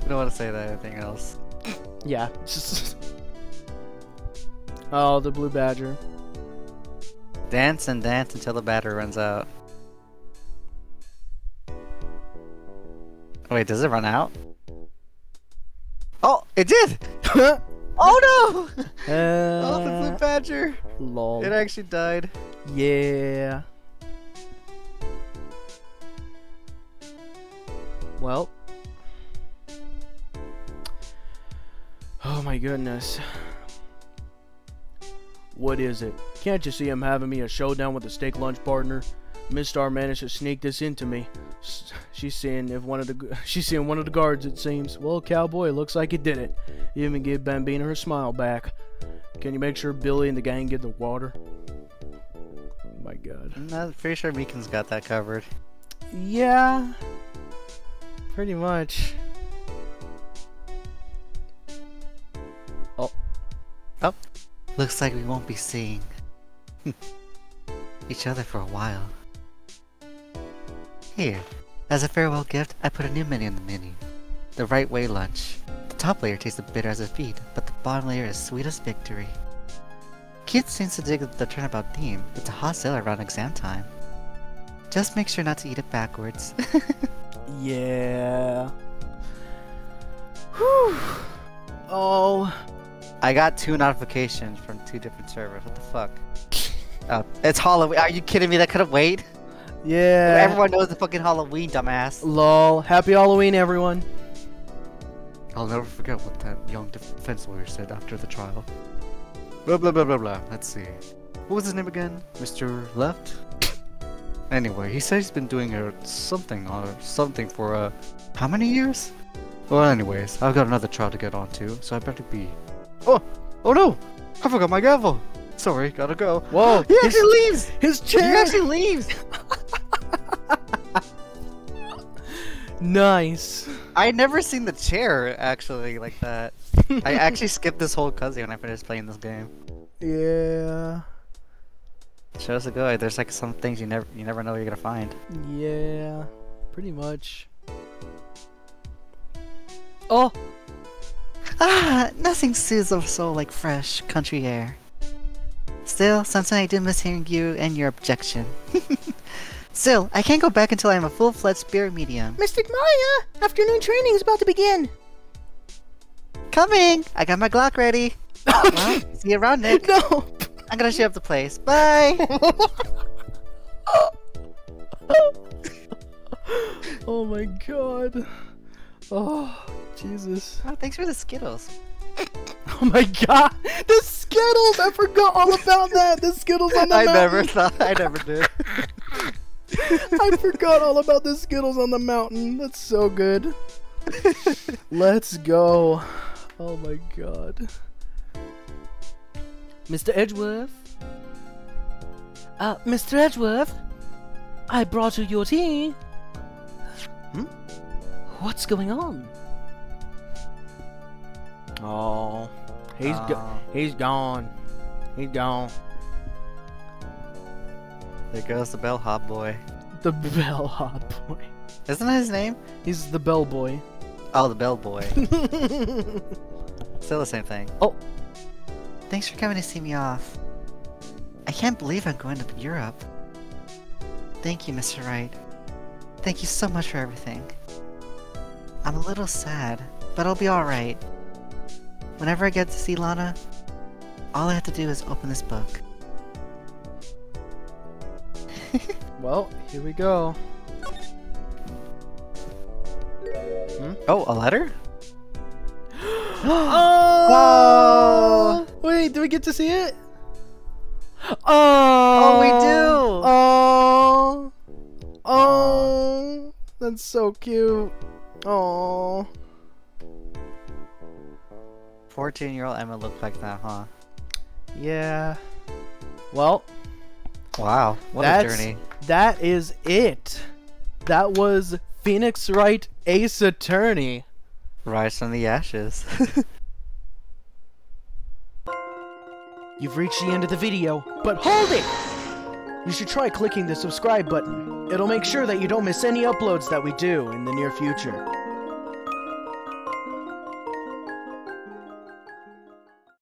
don't want to say that anything else. Yeah. Oh, the blue badger. Dance and dance until the battery runs out. Wait, does it run out? Oh, it did! Oh no! Oh, the blue badger! Lol. It actually died. Yeah. Well. Oh my goodness. What is it? Can't you see I'm having me a showdown with a steak lunch partner? Miss Star managed to sneak this into me. She's seeing one of the guards, it seems. Well, cowboy, it looks like it did it. You even gave Bambina her smile back. Can you make sure Billy and the gang get the water? Oh my god. I'm pretty sure Meekin's got that covered. Yeah. Pretty much. Oh. Oh. Looks like we won't be seeing each other for a while. Here, as a farewell gift, I put a new menu in the menu. The right way lunch. The top layer tastes bitter as a feed, but the bottom layer is sweet as victory. Kids seems to dig the turnabout theme. It's a hot seller around exam time. Just make sure not to eat it backwards. Yeah. Whew. Oh. I got 2 notifications from 2 different servers. What the fuck? It's Halloween. Are you kidding me? That couldn't wait? Yeah. Everyone knows the fucking Halloween, dumbass. Lol. Happy Halloween, everyone. I'll never forget what that young defense lawyer said after the trial. Blah blah blah blah blah. Let's see. What was his name again? Mr. Left? Anyway, he said he's been doing something for how many years? Well, anyways, I've got another trial to get onto, so I better be. Oh no! I forgot my gavel. Sorry, gotta go. Whoa! He actually leaves. His chair. He actually leaves. Nice. I never seen the chair actually like that. I actually skipped this whole cutscene when I finished playing this game. Yeah. Shows a good. There's like some things you never know you're gonna find. Yeah. Pretty much. Oh. Ah, nothing soothes the soul like fresh country air. Still, sometimes I do miss hearing you and your objection. Still, I can't go back until I am a full-fledged spirit medium. Mystic Maya, afternoon training is about to begin. Coming! I got my Glock ready. Well, see you around, Nick. No. I'm gonna show up the place. Bye! Oh my god. Oh, Jesus. Oh, thanks for the Skittles. Oh my god. The Skittles! I forgot all about that. The Skittles on the mountain. I never did. I forgot all about the Skittles on the mountain. That's so good. Let's go. Oh my god. Mr. Edgeworth? Mr. Edgeworth? I brought you your tea. Hmm? What's going on? Oh, he's gone. He's gone. There goes the bellhop boy. The bellhop boy. Isn't that his name? He's the bell boy. Oh, the bell boy. Still the same thing. Oh. Thanks for coming to see me off. I can't believe I'm going to Europe. Thank you, Mr. Wright. Thank you so much for everything. I'm a little sad, but I'll be alright. Whenever I get to see Lana, all I have to do is open this book. Well, here we go. Oh, a letter? Oh! Wait, do we get to see it? Oh! Oh, we do! Oh! Oh! That's so cute. Oh! 14-year-old Emma looked like that, huh? Yeah. Well. Wow, what a journey. That is it. That was Phoenix Wright Ace Attorney. Rise from the ashes. You've reached the end of the video, but hold it! You should try clicking the subscribe button. It'll make sure that you don't miss any uploads that we do in the near future.